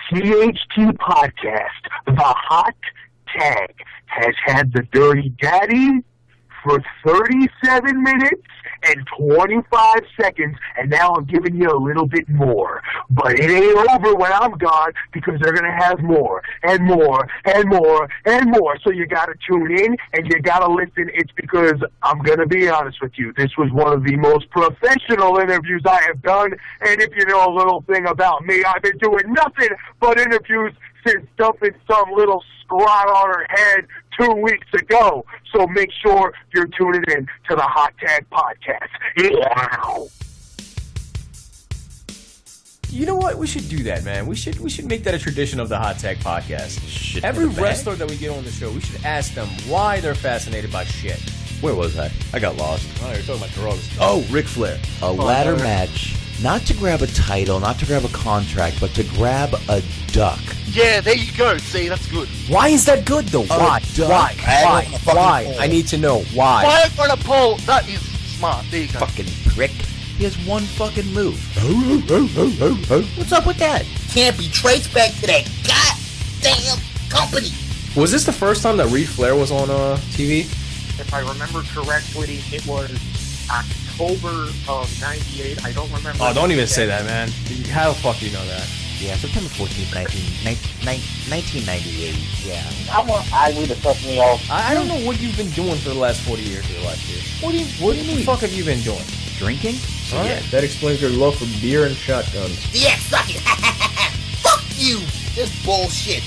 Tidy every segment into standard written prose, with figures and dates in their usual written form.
THT Podcast, the hot tag, has had the Dirty Daddy for 37 minutes and 25 seconds, and now I'm giving you a little bit more. But it ain't over when I'm gone, because they're going to have more and more and more and more. So you got to tune in and you got to listen. It's because I'm going to be honest with you. This was one of the most professional interviews I have done. And if you know a little thing about me, I've been doing nothing but interviews since dumping some little squat on her head 2 weeks ago. So make sure you're tuning in to the Hot Tag Podcast. Wow. You know what? We should do that, man. We should make that a tradition of the Hot Tag Podcast. Shit Every wrestler that we get on the show, we should ask them why they're fascinated by shit. Where was I? I got lost. Oh, you're talking about drugs. Oh, Ric Flair. A ladder match. Not to grab a title, not to grab a contract, but to grab a duck. Yeah, there you go. See, that's good. Why is that good, though? Why? Why? I need to know. Why? Fire on a pole. That is smart. There you go. Fucking prick. He has one fucking move. What's up with that? Can't be traced back to that goddamn company. Was this the first time that Ric Flair was on TV? If I remember correctly, it was October of 98. I don't remember. Oh, don't even say that, man. How the fuck do you know that? Yeah, September 14th, 1998. Yeah. I read the fuck me off. I don't know what you've been doing for the last 40 years of your life, dude. What do you mean? Fuck have you been doing? Drinking? So, yeah, that explains your love for beer and shotguns. Yeah, suck it. Fuck you. This bullshit.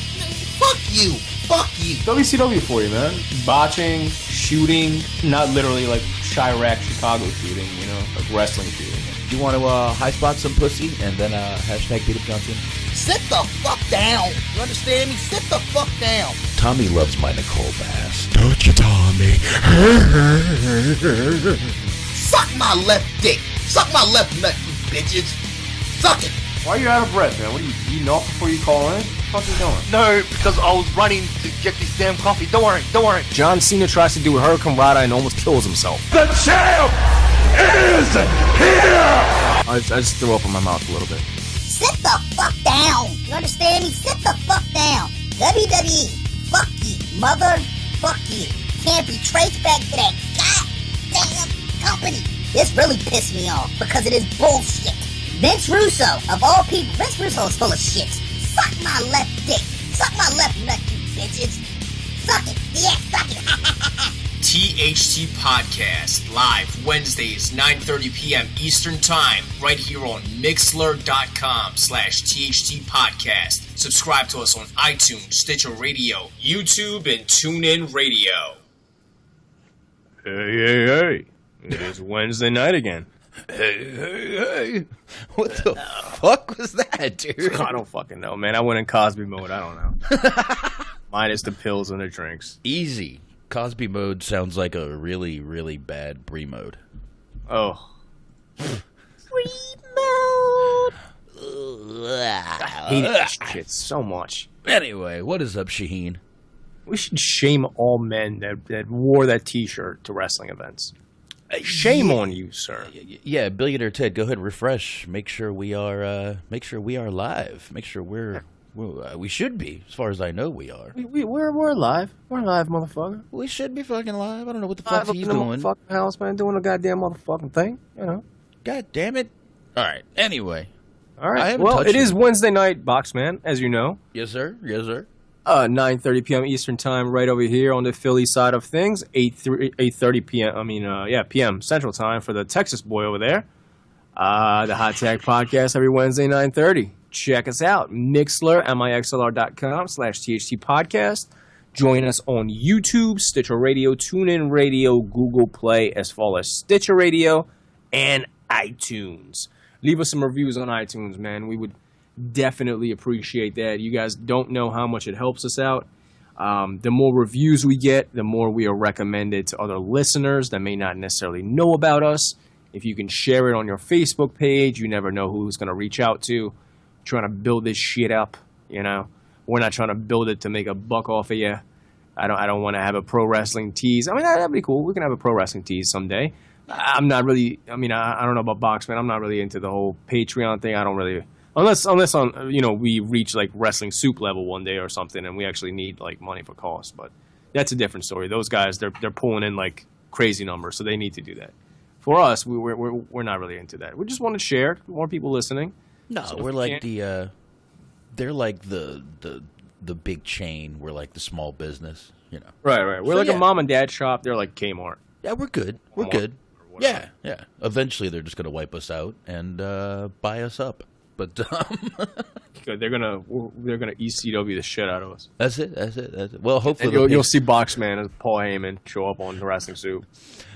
Fuck you. Fuck you. WCW for you, man. Botching, shooting, not literally like Chirac, Chicago shooting, you know, like wrestling shooting. Do you want to high spot some pussy and then hashtag beat up Johnson? Sit the fuck down. You understand me? Sit the fuck down. Tommy loves my Nicole Bass. Don't you, Tommy? Suck my left dick. Suck my left nut, you bitches. Suck it. Why are you out of breath, man? What are you eating off before you call in? What the fuck are you doing? No, because I was running to get this damn coffee. Don't worry. John Cena tries to do a Hurricane Rana and almost kills himself. The champ is here! I just threw up in my mouth a little bit. Sit the fuck down. You understand me? Sit the fuck down. WWE. Fuck you. Fuck you. Can't be traced back to that goddamn company. This really pissed me off because it is bullshit. Vince Russo, of all people, Vince Russo is full of shit. Suck my left dick. Suck my left nut, you bitches. Suck it. Yeah, suck it. THT Podcast, live Wednesdays, 9:30 p.m. Eastern Time, right here on Mixlr.com/THT Podcast. Subscribe to us on iTunes, Stitcher Radio, YouTube, and TuneIn Radio. Hey. It is Wednesday night again. Hey. What the fuck was that, dude? I don't fucking know, man. I went in Cosby mode. I don't know. Minus the pills and the drinks. Easy. Cosby mode sounds like a really, really bad Brie mode. Oh. Brie mode. I hate that shit so much. Anyway, what is up, Shaheen? We should shame all men that wore that T-shirt to wrestling events. Shame on you, sir. Yeah, Billionaire Ted, go ahead and refresh. Make sure we are live. Make sure we should be, as far as I know we are. We're live. We're live, motherfucker. We should be fucking live. I don't know what the fuck he's in the doing. Motherfucking house, man, doing a goddamn motherfucking thing, you know. God damn it. All right. Anyway. All right. Well, it is Wednesday night, Boxman, as you know. Yes, sir. 9:30 p.m. Eastern Time, right over here on the Philly side of things. 8:30 p.m. p.m. Central Time for the Texas boy over there. The Hot Tag Podcast every Wednesday, 9:30. Check us out. Mixlr, mixlr.com/THT Podcast. Join us on YouTube, Stitcher Radio, TuneIn Radio, Google Play, as well as Stitcher Radio and iTunes. Leave us some reviews on iTunes, man. We would definitely appreciate that. You guys don't know how much it helps us out. The more reviews we get, the more we are recommended to other listeners that may not necessarily know about us. If you can share it on your Facebook page, you never know who's going to reach out to. Trying to build this shit up, you know. We're not trying to build it to make a buck off of you. I don't want to have a pro wrestling tease. I mean, that'd be cool. We can have a pro wrestling tease someday. I'm not really. I mean, I don't know about Boxman. I'm not really into the whole Patreon thing. I don't really Unless on we reach like Wrestling Soup level one day or something, and we actually need like money for costs. But that's a different story. Those guys, they're pulling in like crazy numbers, so they need to do that. For us, we're not really into that. We just want to share, more people listening. No, so we're like they're like the big chain. We're like the small business, Right. We're like a mom and dad shop. They're like Kmart. Yeah, we're good. We're good. Yeah. Eventually, they're just gonna wipe us out and buy us up. But good. They're gonna ECW the shit out of us. That's it. Well, hopefully you'll see Boxman as Paul Heyman show up on the Wrestling Soup.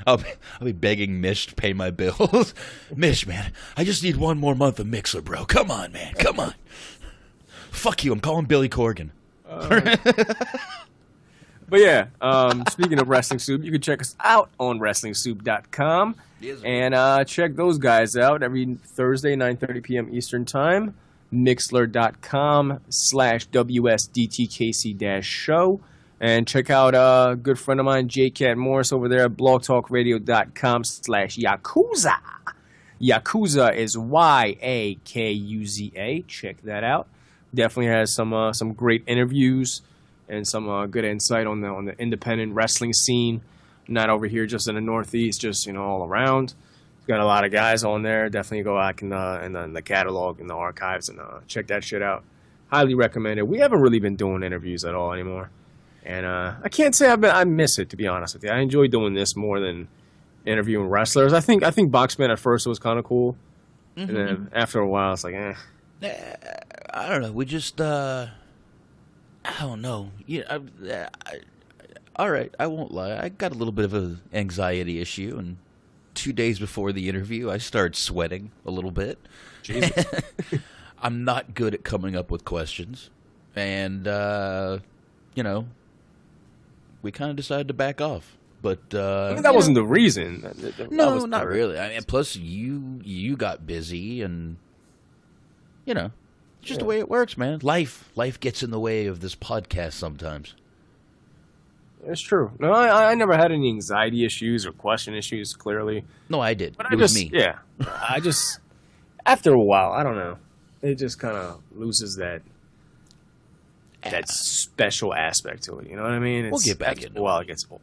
I'll be begging Mish to pay my bills. Mish, man, I just need one more month of Mixlr, bro. Come on, man. Come on. Fuck you. I'm calling Billy Corgan. But yeah, speaking of Wrestling Soup, you can check us out on WrestlingSoup.com and check those guys out every Thursday, 9:30 p.m. Eastern Time. Mixlr.com/WSDTKC-show. And check out a good friend of mine, J. Cat Morris, over there at blogtalkradio.com/Yakuza. Yakuza is Yakuza. Check that out. Definitely has some great interviews and some good insight on the independent wrestling scene. Not over here just in the Northeast, just all around. He's got a lot of guys on there. Definitely go back in the catalog, in the archives, and check that shit out. Highly recommend it. We haven't really been doing interviews at all anymore. And I can't say I miss it, to be honest with you. I enjoy doing this more than interviewing wrestlers. I think Boxman at first was kind of cool, and then after a while, it's like, I don't know. We just, I don't know. All right, I won't lie. I got a little bit of an anxiety issue, and 2 days before the interview, I started sweating a little bit. Jesus. I'm not good at coming up with questions, and we kind of decided to back off. But that wasn't the reason. No, not really. I mean, plus you got busy, and it's just the way it works, man. Life gets in the way of this podcast sometimes. It's true. No, I never had any anxiety issues or question issues. Clearly, no, I did. But it was me. Yeah, I just after a while, I don't know. It just kind of loses that special aspect to it. You know what I mean? We'll get back into it. Well, it gets old.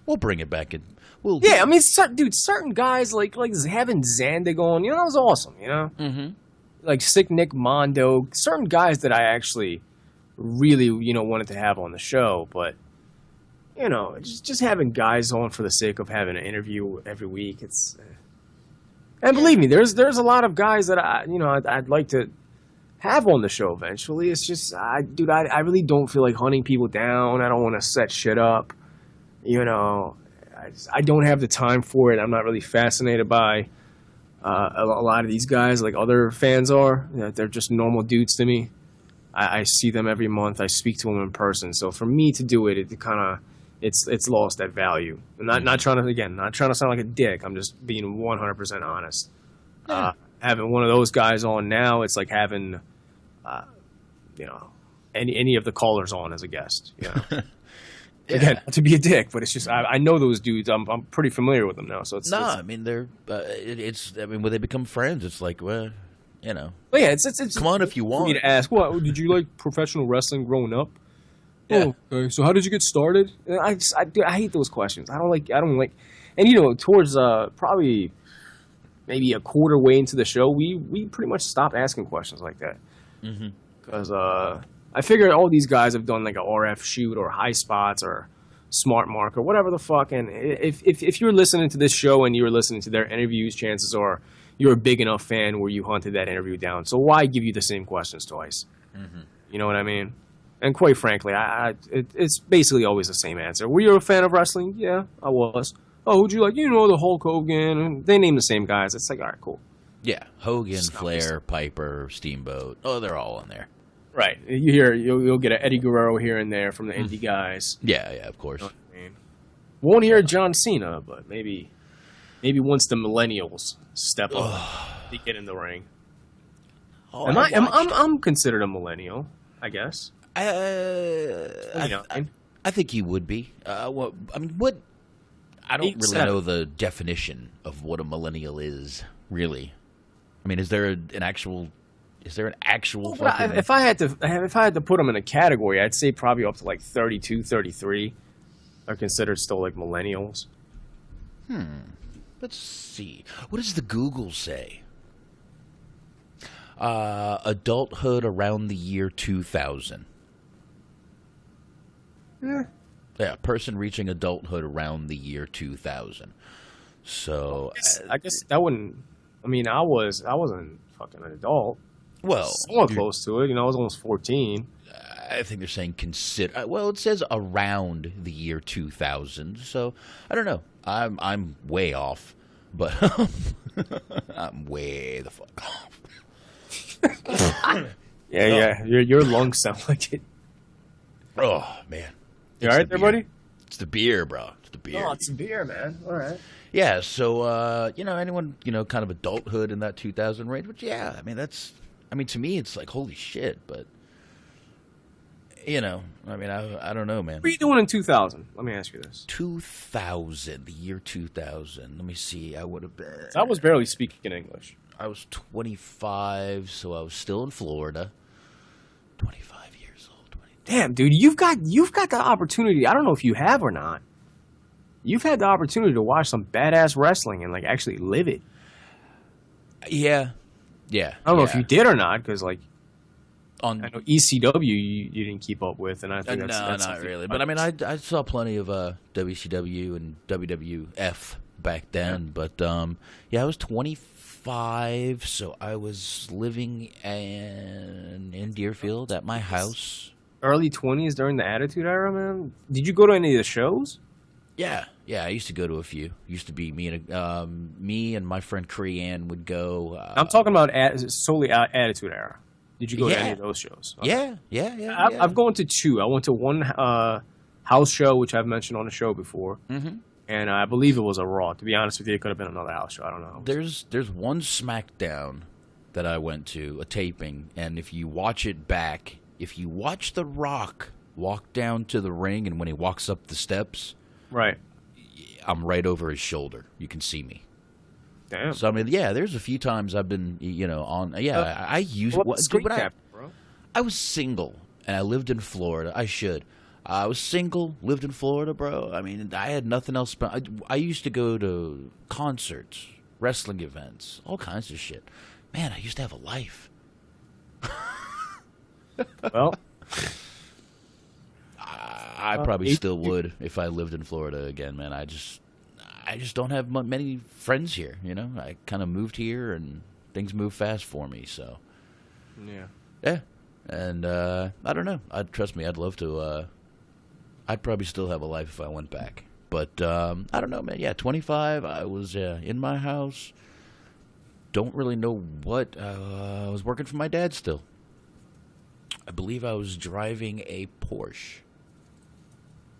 We'll bring it back in. I mean, certain guys like having Zandig on, that was awesome. Mm-hmm. Like Sick Nick Mondo, certain guys that I actually really wanted to have on the show, but just having guys on for the sake of having an interview every week, it's. And believe me, there's a lot of guys that I'd like to have on the show eventually. It's just, I really don't feel like hunting people down. I don't want to set shit up. I don't have the time for it. I'm not really fascinated by a lot of these guys like other fans are. They're just normal dudes to me. I see them every month. I speak to them in person. So for me to do it, it's lost that value. I'm not trying to sound like a dick. I'm just being 100% honest. Yeah. Having one of those guys on now, it's like having, any of the callers on as a guest. Again, not to be a dick, but it's just I know those dudes. I'm pretty familiar with them now. So it's I mean they're when they become friends, it's like Well, yeah, it's come on if you want. For me to ask, what did you like professional wrestling growing up? Yeah. Oh, okay. So how did you get started? I hate those questions. I don't like. And towards probably maybe a quarter way into the show, we pretty much stopped asking questions like that. Because I figured all these guys have done like a RF shoot or high spots or smart mark or whatever the fuck. And if you're listening to this show and you're listening to their interviews, chances are you're a big enough fan where you hunted that interview down. So why give you the same questions twice? You know what I mean? And quite frankly, it's basically always the same answer. Were you a fan of wrestling? Yeah, I was. Oh, who'd you like? The Hulk Hogan. And they name the same guys. It's like, all right, cool. Yeah, Hogan, Flair, Piper, Steamboat. Oh, they're all in there. Right. You'll get an Eddie Guerrero here and there from the indie guys. Yeah, of course. You know what I mean? Won't hear John Cena, but maybe once the millennials step up, they get in the ring. I'm considered a millennial, I guess. I think you would be. What I don't really know the definition of what a millennial is, really. I mean, is there an actual Is there an actual Well, fucking... if I had to put them in a category, I'd say probably up to like 32, 33 are considered still like millennials. Let's see. What does the Google say? Adulthood around the year 2000. Yeah, person reaching adulthood around the year 2000. So I guess that wouldn't. I mean, I wasn't fucking an adult. Well, somewhat close to it. You know, I was almost 14. I think they're saying consider. Well, it says around the year 2000. So I don't know. I'm way off, but I'm way the fuck off. Yeah. Your lungs sound like it. Oh man, You all right there, buddy? It's the beer, bro. It's the beer. Oh, it's beer, man. All right. Yeah. So anyone kind of adulthood in that 2000 range, which I mean to me it's like holy shit, but. I mean, I don't know, man. What were you doing in 2000? Let me ask you this. 2000, the year 2000. Let me see. I would have been... I was barely speaking English. I was 25, so I was still in Florida. 25 years old. Damn, dude, you've got the opportunity. I don't know if you have or not. You've had the opportunity to watch some badass wrestling and like actually live it. Yeah. I don't know if you did or not, because like. I know ECW you didn't keep up with, and I think that's not really. But I mean, I saw plenty of WCW and WWF back then. But I was 25, so I was living in Deerfield at my house. Early 20s during the Attitude Era, man. Did you go to any of the shows? Yeah. I used to go to a few. Used to be me and my friend Crean would go. I'm talking about solely Attitude Era. Did you go to any of those shows? Okay. Yeah. I've gone to two. I went to one house show, which I've mentioned on the show before, and I believe it was a Raw. To be honest with you, it could have been another house show. I don't know. There's one SmackDown that I went to, a taping, and if you watch it back, if you watch The Rock walk down to the ring, and when he walks up the steps, right, I'm right over his shoulder. You can see me. Damn. So I mean, there's a few times I've been, on. I used I was single and I lived in Florida. I was single, lived in Florida, bro. I mean, I had nothing else. I used to go to concerts, wrestling events, all kinds of shit. Man, I used to have a life. Well, I probably still would if I lived in Florida again, man. I just don't have many friends here, I kind of moved here and things move fast for me, so. Yeah. And I don't know. Trust me, I'd love to. I'd probably still have a life if I went back. But I don't know, man. Yeah, 25, I was in my house. Don't really know what. I was working for my dad still. I believe I was driving a Porsche.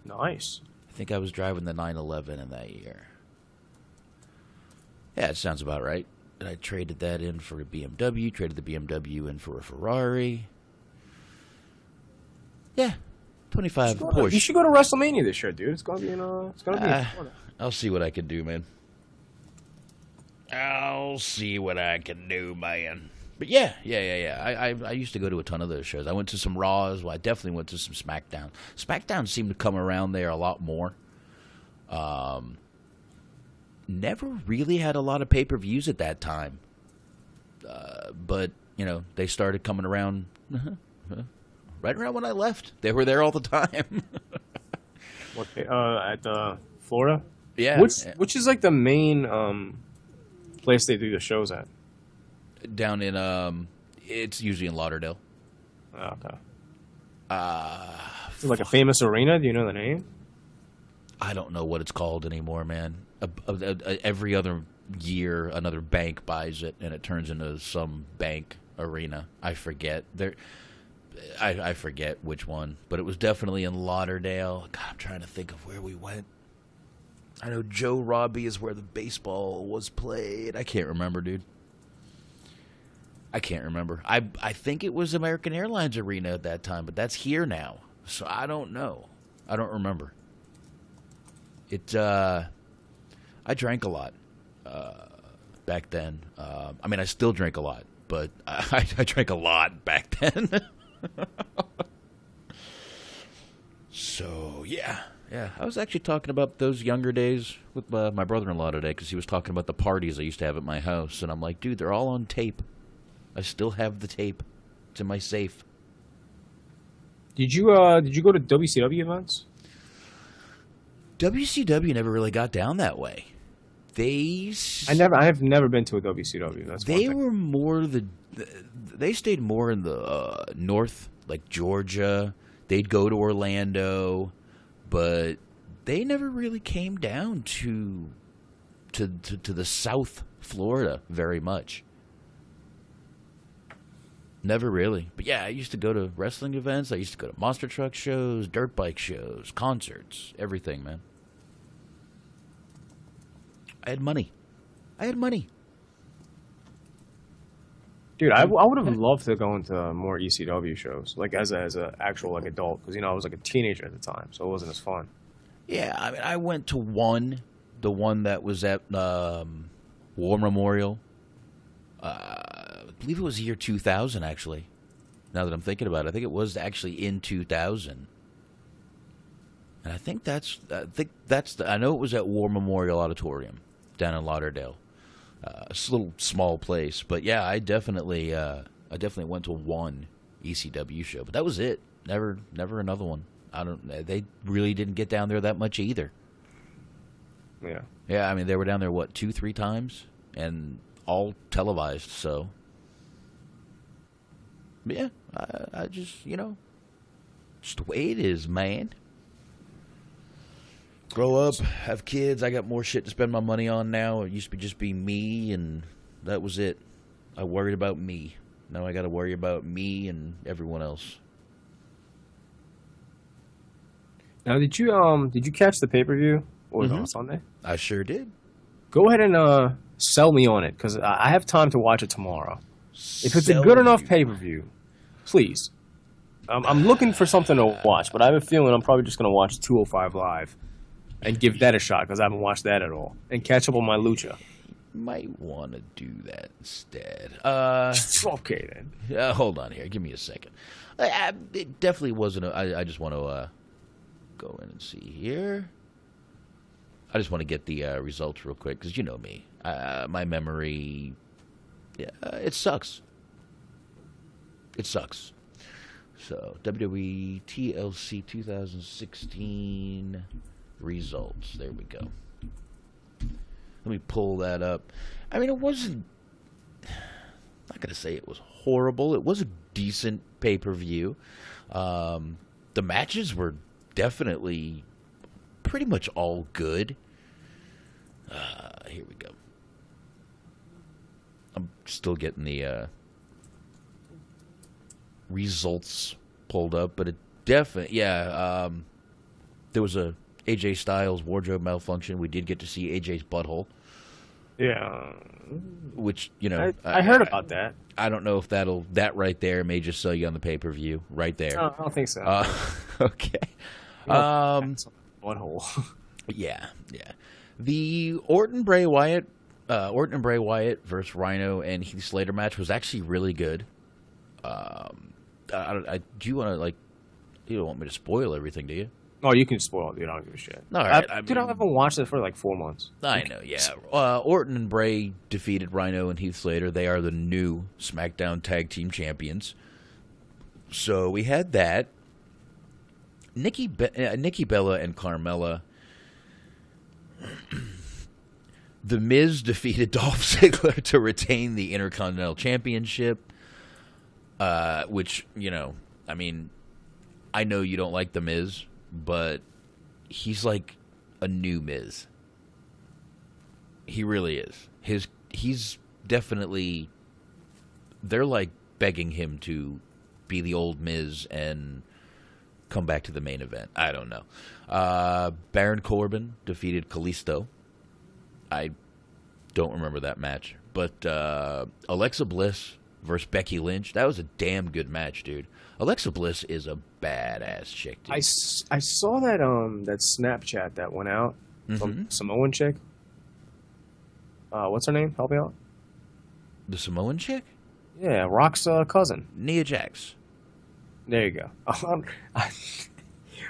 Nice. I think I was driving the 911 in that year. Yeah, it sounds about right. And I traded that in for a BMW, traded the BMW in for a Ferrari. Yeah, 25 Porsche. You should go to WrestleMania this year, dude. It's gonna be in Florida. I'll see what I can do, man. I'll see what I can do, man. But yeah. I used to go to a ton of those shows. I went to some Raws. Well, I definitely went to some SmackDown. SmackDown seemed to come around there a lot more. Never really had a lot of pay-per-views at that time. But, they started coming around right around when I left. They were there all the time. At Florida? Yeah. Which is like the main place they do the shows at? Down in, it's usually in Lauderdale. Oh, okay. Is it like a famous arena? Do you know the name? I don't know what it's called anymore, man. Every other year, another bank buys it, and it turns into some bank arena. I forget. I forget which one, but it was definitely in Lauderdale. God, I'm trying to think of where we went. I know Joe Robbie is where the baseball was played. I can't remember, dude. I can't remember. I think it was American Airlines Arena at that time, but that's here now. So I don't know. I don't remember. I drank a lot back then. I mean, I still drink a lot, but I drank a lot back then. So, yeah. I was actually talking about those younger days with my brother-in-law today because he was talking about the parties I used to have at my house. And I'm like, dude, they're all on tape. I still have the tape. It's in my safe. Did you go to WCW events? WCW never really got down that way. I have never been to a WCW. That's they were more they stayed more in the north, like Georgia. They'd go to Orlando, but they never really came down to the South Florida very much. Never really. But yeah, I used to go to wrestling events. I used to go to monster truck shows, dirt bike shows, concerts, everything, man. I had money. Dude, I would have loved to go into more ECW shows, like as a actual like adult, because I was like a teenager at the time, so it wasn't as fun. Yeah, I mean, I went to the one that was at War Memorial. I believe it was the year 2000, actually. Now that I'm thinking about it, I think it was actually in 2000. And I know it was at War Memorial Auditorium down in Lauderdale. It's a little small place, but yeah, I definitely went to one ECW show, but that was it. Never another one. They really didn't get down there that much either. Yeah. Yeah, I mean, they were down there, 2-3 times, and all televised, so. But yeah, I just, just the way it is, man. Grow up, have kids. I got more shit to spend my money on now. It used to just be me, and that was it. I worried about me. Now I got to worry about me and everyone else. Now, did you catch the pay-per-view? Or was it on Sunday? I sure did. Go ahead and sell me on it, because I have time to watch it tomorrow. If it's a good enough pay-per-view, please. I'm looking for something to watch, but I have a feeling I'm probably just going to watch 205 Live and give that a shot, because I haven't watched that at all, and catch up on my Lucha. You might want to do that instead. Okay, then. Hold on here. Give me a second. It definitely wasn't I just want to go in and see here. I just want to get the results real quick, because you know me. My memory, it sucks. It sucks. So, WWE TLC 2016 results. There we go. Let me pull that up. I mean, it wasn't... I'm not going to say it was horrible. It was a decent pay-per-view. The matches were definitely pretty much all good. Here we go. I'm still getting the results pulled up, but it definitely, there was a AJ Styles wardrobe malfunction. We did get to see AJ's butthole. Yeah. Which, I heard about that. I don't know if that right there may just sell you on the pay-per-view right there. No, I don't think so. Okay. Butthole. Yeah. The Orton Bray Wyatt versus Rhino and Heath Slater match was actually really good. Do you want to, you don't want me to spoil everything, do you? Oh, you can spoil it, dude. I don't give a shit. All right. I haven't watched it for 4 months. I know, yeah. Orton and Bray defeated Rhino and Heath Slater. They are the new SmackDown Tag Team Champions. So we had that. Nikki Bella and Carmella. The Miz defeated Dolph Ziggler to retain the Intercontinental Championship. Which, I mean, I know you don't like The Miz, but he's like a new Miz. He really is. He's definitely... They're like begging him to be the old Miz and come back to the main event. I don't know. Baron Corbin defeated Kalisto. I don't remember that match. But Alexa Bliss versus Becky Lynch. That was a damn good match, dude. Alexa Bliss is a badass chick, dude. I saw that Snapchat that went out from Samoan chick. What's her name? Help me out. The Samoan chick? Yeah, Rock's cousin. Nia Jax. There you go.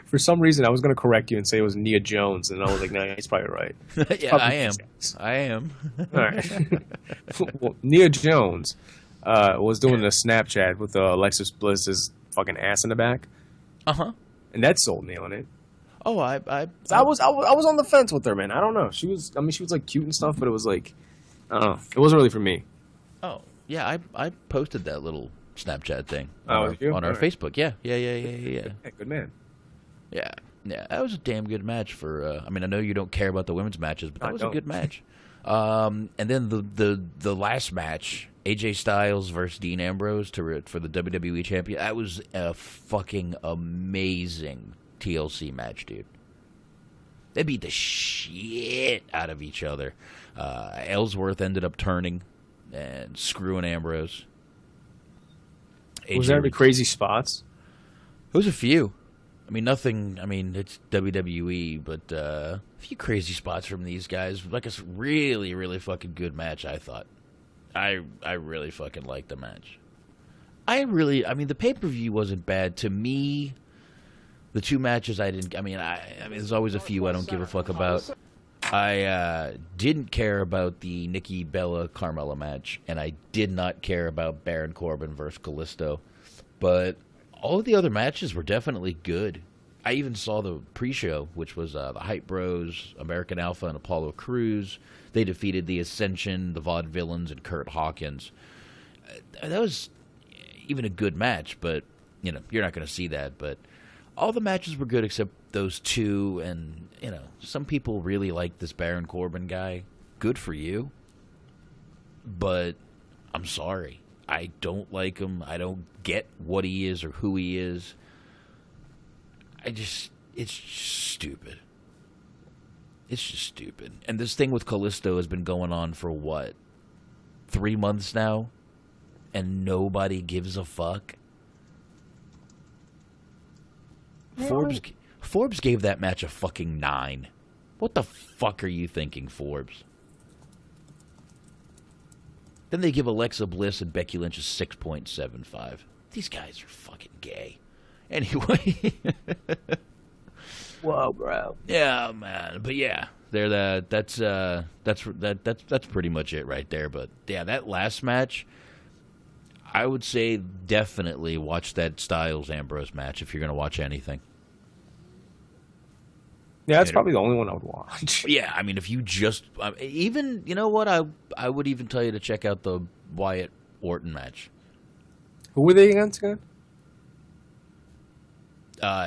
For some reason, I was going to correct you and say it was Nia Jones, and I was like, no, he's probably right. Yeah, I am. All right. Well, Nia Jones was doing a Snapchat with Alexis Bliss's fucking ass in the back. Uh-huh. And that sold me on it. Oh, I was on the fence with her, man. I don't know. She was like cute and stuff, but it was like, I don't know. It wasn't really for me. Oh, yeah, I posted that little Snapchat thing on our Facebook. Yeah. Yeah, good man. Yeah, that was a damn good match for. I mean, I know you don't care about the women's matches, but that was a good match. And then the last match, AJ Styles versus Dean Ambrose for the WWE champion. That was a fucking amazing TLC match, dude. They beat the shit out of each other. Ellsworth ended up turning and screwing Ambrose. Was there any crazy spots? There was a few. I mean, nothing. I mean, it's WWE, but a few crazy spots from these guys. Like a really, really fucking good match, I thought. I really fucking liked the match. I mean, the pay-per-view wasn't bad. To me, the two matches I didn't... I mean, there's always a few I don't give a fuck about. I didn't care about the Nikki Bella Carmella match, and I did not care about Baron Corbin versus Kalisto. But all of the other matches were definitely good. I even saw the pre-show, which was the Hype Bros, American Alpha, and Apollo Crews. They defeated the Ascension, the Vaudevillains, and Kurt Hawkins. That was even a good match, but you know you're not going to see that. But all the matches were good except those two, and you know some people really like this Baron Corbin guy. Good for you, but I'm sorry. I don't like him. I don't get what he is or who he is. It's just stupid. It's just stupid. And this thing with Kalisto has been going on for what? 3 months now? And nobody gives a fuck? Forbes gave that match a fucking 9. What the fuck are you thinking, Forbes? Then they give Alexa Bliss and Becky Lynch a 6.75. These guys are fucking gay. Anyway. Whoa, bro. Yeah, man. But yeah, that's pretty much it right there. But yeah, that last match, I would say definitely watch that Styles Ambrose match if you're going to watch anything. Yeah, that's probably the only one I would watch. Yeah, I mean, if you just even, you know what, I would even tell you to check out the Wyatt Orton match. Who were they against again?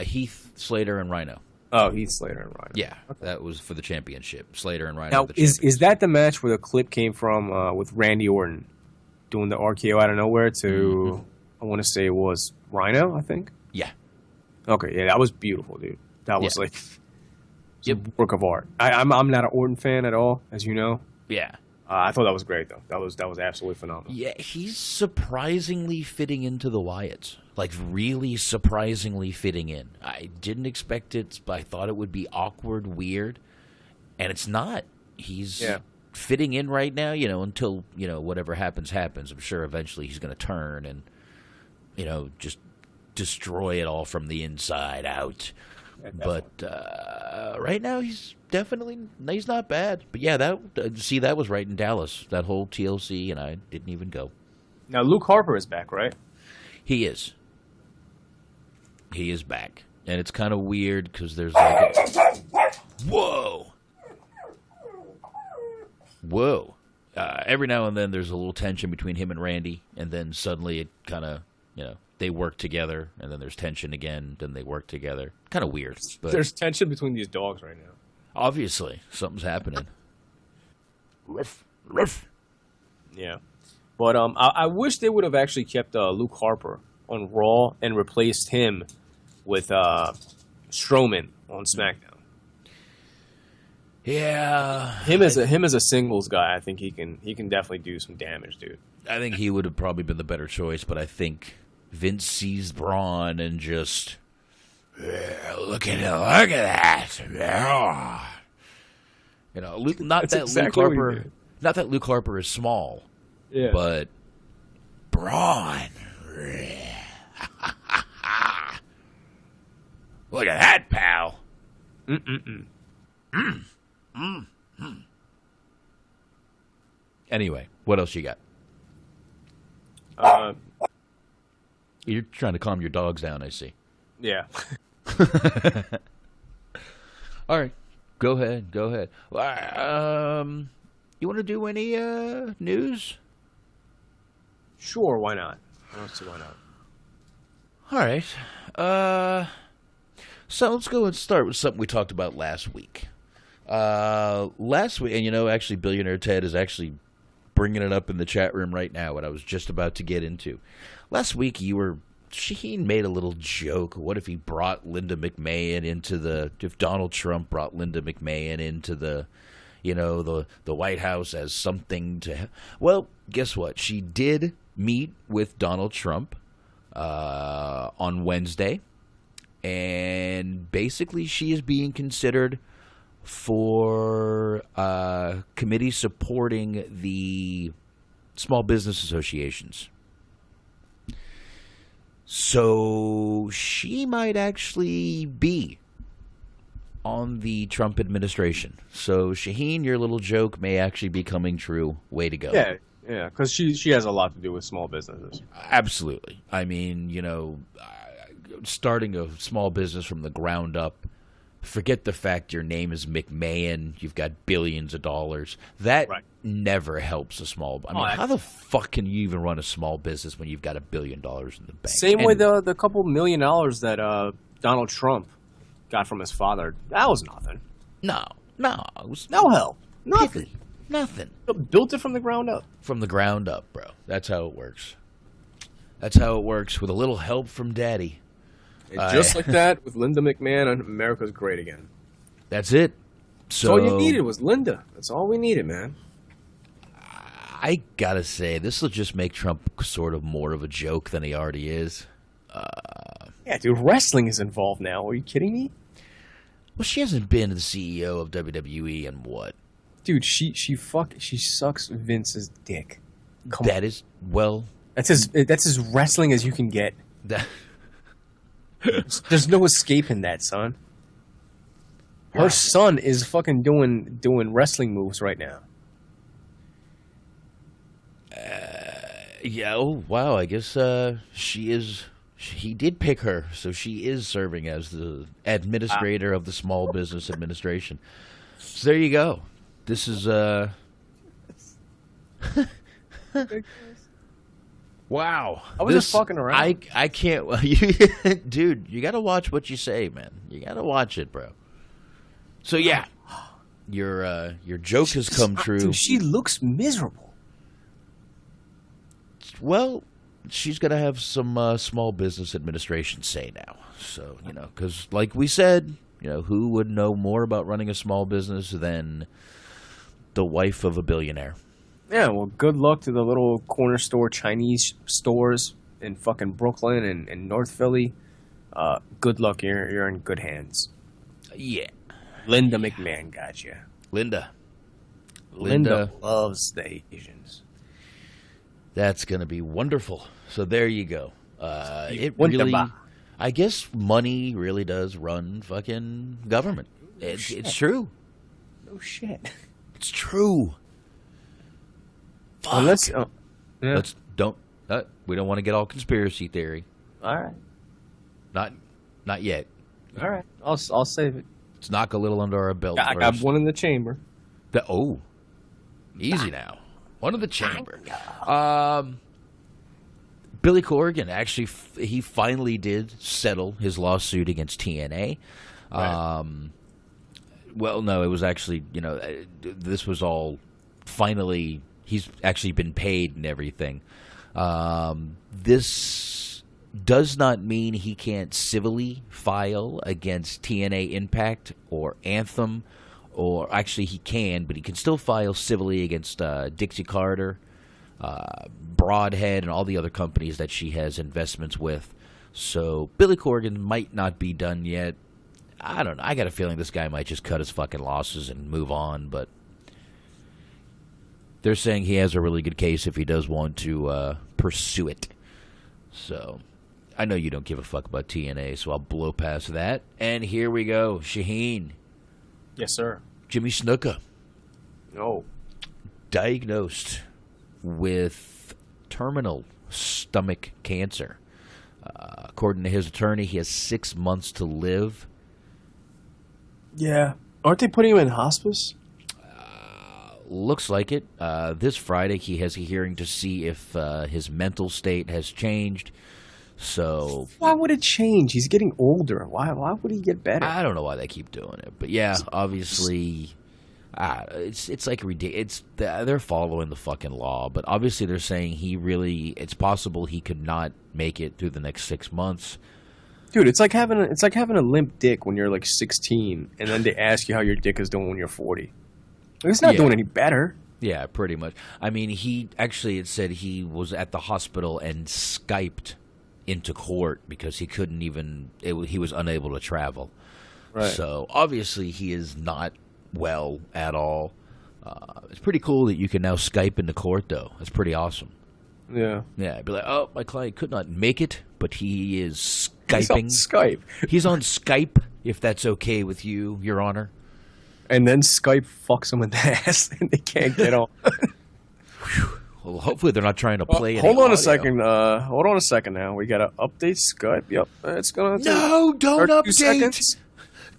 Heath Slater and Rhino. Oh, Heath Slater and Rhino. Yeah, okay. That was for the championship. Slater and Rhino. Now, is that the match where the clip came from with Randy Orton doing the RKO out of nowhere to, I want to say it was Rhino, I think? Yeah. Okay, yeah, that was beautiful, dude. That was like... Yep. Work of art. I'm not an Orton fan at all, as you know. Yeah. I thought that was great, though. That was absolutely phenomenal. Yeah, he's surprisingly fitting into the Wyatts. Like, really surprisingly fitting in. I didn't expect it, but I thought it would be awkward, weird. And it's not. He's fitting in right now, you know, until, you know, whatever happens, happens. I'm sure eventually he's going to turn and, you know, just destroy it all from the inside out. But right now he's not bad. But yeah, that was right in Dallas. That whole TLC, and I didn't even go. Now Luke Harper is back, right? He is. He is back, and it's kind of weird because there's like whoa. Every now and then there's a little tension between him and Randy, and then suddenly it kind of they work together, and then there's tension again, then they work together. Kind of weird. But there's tension between these dogs right now. Obviously, something's happening. Ruff. Yeah. But I wish they would have actually kept Luke Harper on Raw and replaced him with Strowman on SmackDown. Yeah. Him as a singles guy, I think he can definitely do some damage, dude. I think he would have probably been the better choice, but I think Vince sees Braun and just look at that. You know, not that Luke Harper is small, but brawn. Look at that, pal. Anyway, what else you got? You're trying to calm your dogs down, I see. Yeah. All right. Go ahead. You want to do any news? Sure, why not? I don't see why not. All right. So let's go and start with something we talked about last week. Last week, and actually, Billionaire Ted is actually bringing it up in the chat room right now, what I was just about to get into. Last week, Shaheen made a little joke. What if he brought Linda McMahon if Donald Trump brought Linda McMahon into the White House as something to... Well, guess what? She did meet with Donald Trump on Wednesday, and basically she is being considered for committee supporting the small business associations. So she might actually be on the Trump administration. So Shaheen, your little joke may actually be coming true. Way to go. Yeah, because she has a lot to do with small businesses. Absolutely. I mean, starting a small business from the ground up, forget the fact your name is McMahon, you've got billions of dollars. That never helps a small... how the fuck can you even run a small business when you've got $1 billion in the bank? Same with the couple $1 million that Donald Trump got from his father. That was nothing. No. It was no help. Nothing. Nothing. Built it from the ground up. From the ground up, bro. That's how it works. That's how it works, with a little help from Daddy. And just like that, with Linda McMahon, and America's great again. That's it. So all you needed was Linda. That's all we needed, man. I gotta say, this will just make Trump sort of more of a joke than he already is. Yeah, dude, wrestling is involved now. Are you kidding me? Well, she hasn't been the CEO of WWE in what? Dude, she sucks Vince's dick. That's as wrestling as you can get. There's no escaping that, son. Her son is fucking doing wrestling moves right now. Yeah. Oh, wow. I guess she is. He did pick her, so she is serving as the administrator of the Small Business Administration. So there you go. This is wow. I was just fucking around. I can't. Dude, you got to watch what you say, man. You got to watch it, bro. So yeah, your joke has come true. Dude, she looks miserable. Well, she's gonna have some small business administration say now. So because like we said, who would know more about running a small business than the wife of a billionaire? Yeah, well, good luck to the little corner store Chinese stores in fucking Brooklyn and North Philly. Good luck. You're in good hands. Yeah. Linda McMahon got you. Linda loves the Asians. That's going to be wonderful. So there you go. It Wonderful. really, I guess money really does run fucking government. It's true. No shit. It's true. Fuck. Let's don't. We don't want to get all conspiracy theory. All right. Not yet. All right. I'll save it. Let's knock a little under our belt. I got one in the chamber. Easy now. One in the chamber. Billy Corgan, actually, he finally did settle his lawsuit against TNA. Right. Well, no, it was actually, this was all finally, he's actually been paid and everything. This does not mean he can't civilly file against TNA Impact or Anthem, or actually he can, but he can still file civilly against Dixie Carter, Broadhead, and all the other companies that she has investments with. So Billy Corgan might not be done yet. I don't know. I got a feeling this guy might just cut his fucking losses and move on, but they're saying he has a really good case if he does want to pursue it. So, I know you don't give a fuck about TNA, so I'll blow past that. And here we go. Shaheen. Yes, sir. Jimmy Snuka. No. Diagnosed with terminal stomach cancer. According to his attorney, he has 6 months to live. Yeah. Aren't they putting him in hospice? Looks like it. This Friday, he has a hearing to see if his mental state has changed. So why would it change? He's getting older. Why would he get better? I don't know why they keep doing it, but yeah, obviously, it's like ridiculous. They're following the fucking law, but obviously they're saying it's possible he could not make it through the next 6 months. Dude, it's like having a limp dick when you're like 16, and then they ask you how your dick is doing when you're 40. It's not doing any better. Yeah, pretty much. I mean, it said he was at the hospital and Skyped into court because he couldn't he was unable to travel. Right. So obviously he is not well at all. It's pretty cool that you can now Skype into court, though. That's pretty awesome. Yeah. Yeah, I'd be like, oh, my client could not make it, but he is Skyping. He's on Skype. He's on Skype, if that's okay with you, Your Honor. And then Skype fucks them in the ass and they can't get on. Well, hopefully they're not trying to play hold on audio. a second. Hold on a second now. We got to update Skype. Yep. It's going to No, don't update. Seconds.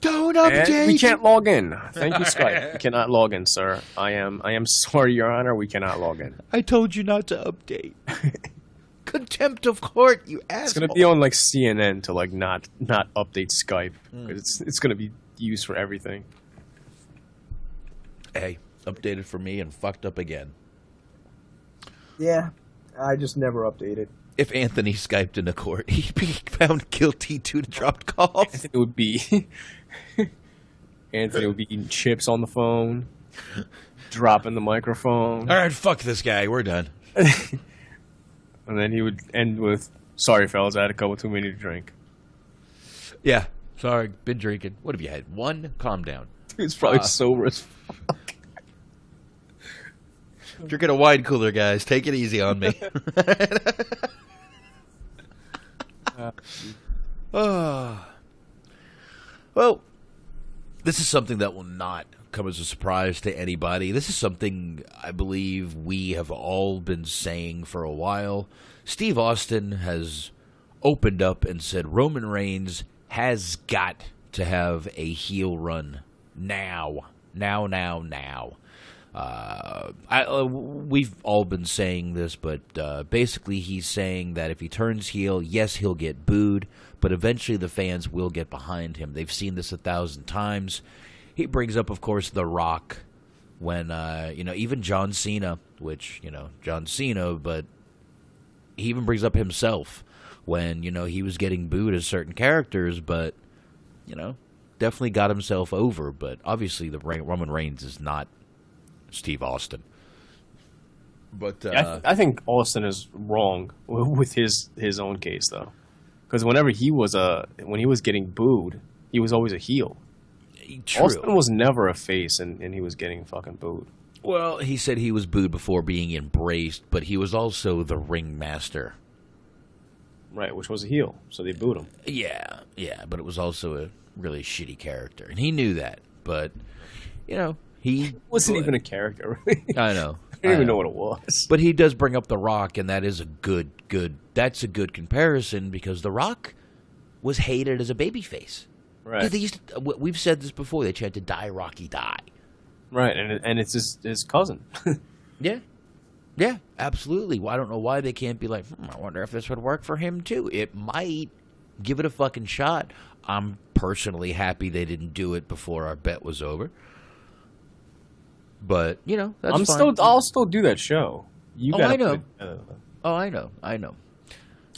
Don't update. And we can't log in. Thank you, Skype. We cannot log in, sir. I am sorry, Your Honor. We cannot log in. I told you not to update. Contempt of court, you asshole. It's going to be on like CNN to like not update Skype because it's going to be used for everything. Hey, updated for me and fucked up again. Yeah, I just never updated. If Anthony Skyped into court, he'd be found guilty due to dropped calls. Anthony would be eating chips on the phone, dropping the microphone. All right, fuck this guy. We're done. And then he would end with, sorry, fellas, I had a couple too many to drink. Yeah, sorry, been drinking. What have you had? One? Calm down. He's probably sober as fuck. Drinking a wine cooler, guys. Take it easy on me. Well, this is something that will not come as a surprise to anybody. This is something I believe we have all been saying for a while. Steve Austin has opened up and said Roman Reigns has got to have a heel run now. We've all been saying this, but basically he's saying that if he turns heel, yes, he'll get booed, but eventually the fans will get behind him. They've seen this 1,000 times. He brings up, of course, The Rock when, even John Cena, John Cena, but he even brings up himself when, he was getting booed as certain characters, but, definitely got himself over. But obviously the Roman Reigns is not Steve Austin. But I think Austin is wrong with his own case, though, because when he was getting booed, he was always a heel. True. Austin was never a face, and he was getting fucking booed. Well, he said he was booed before being embraced, but he was also the ringmaster. Right, which was a heel, so they booed him. Yeah, but it was also a really shitty character, and he knew that. But he wasn't even a character, really. I know. I didn't even know what it was. But he does bring up The Rock, and that is a good. That's a good comparison because The Rock was hated as a babyface. Right. They used to, we've said this before. They tried to die Rocky die. Right, and it's his cousin. Yeah, absolutely. Well, I don't know why they can't be like, I wonder if this would work for him too. It might. Give it a fucking shot. I'm personally happy they didn't do it before our bet was over. But, that's fine. I'll still do that show. I know. I know.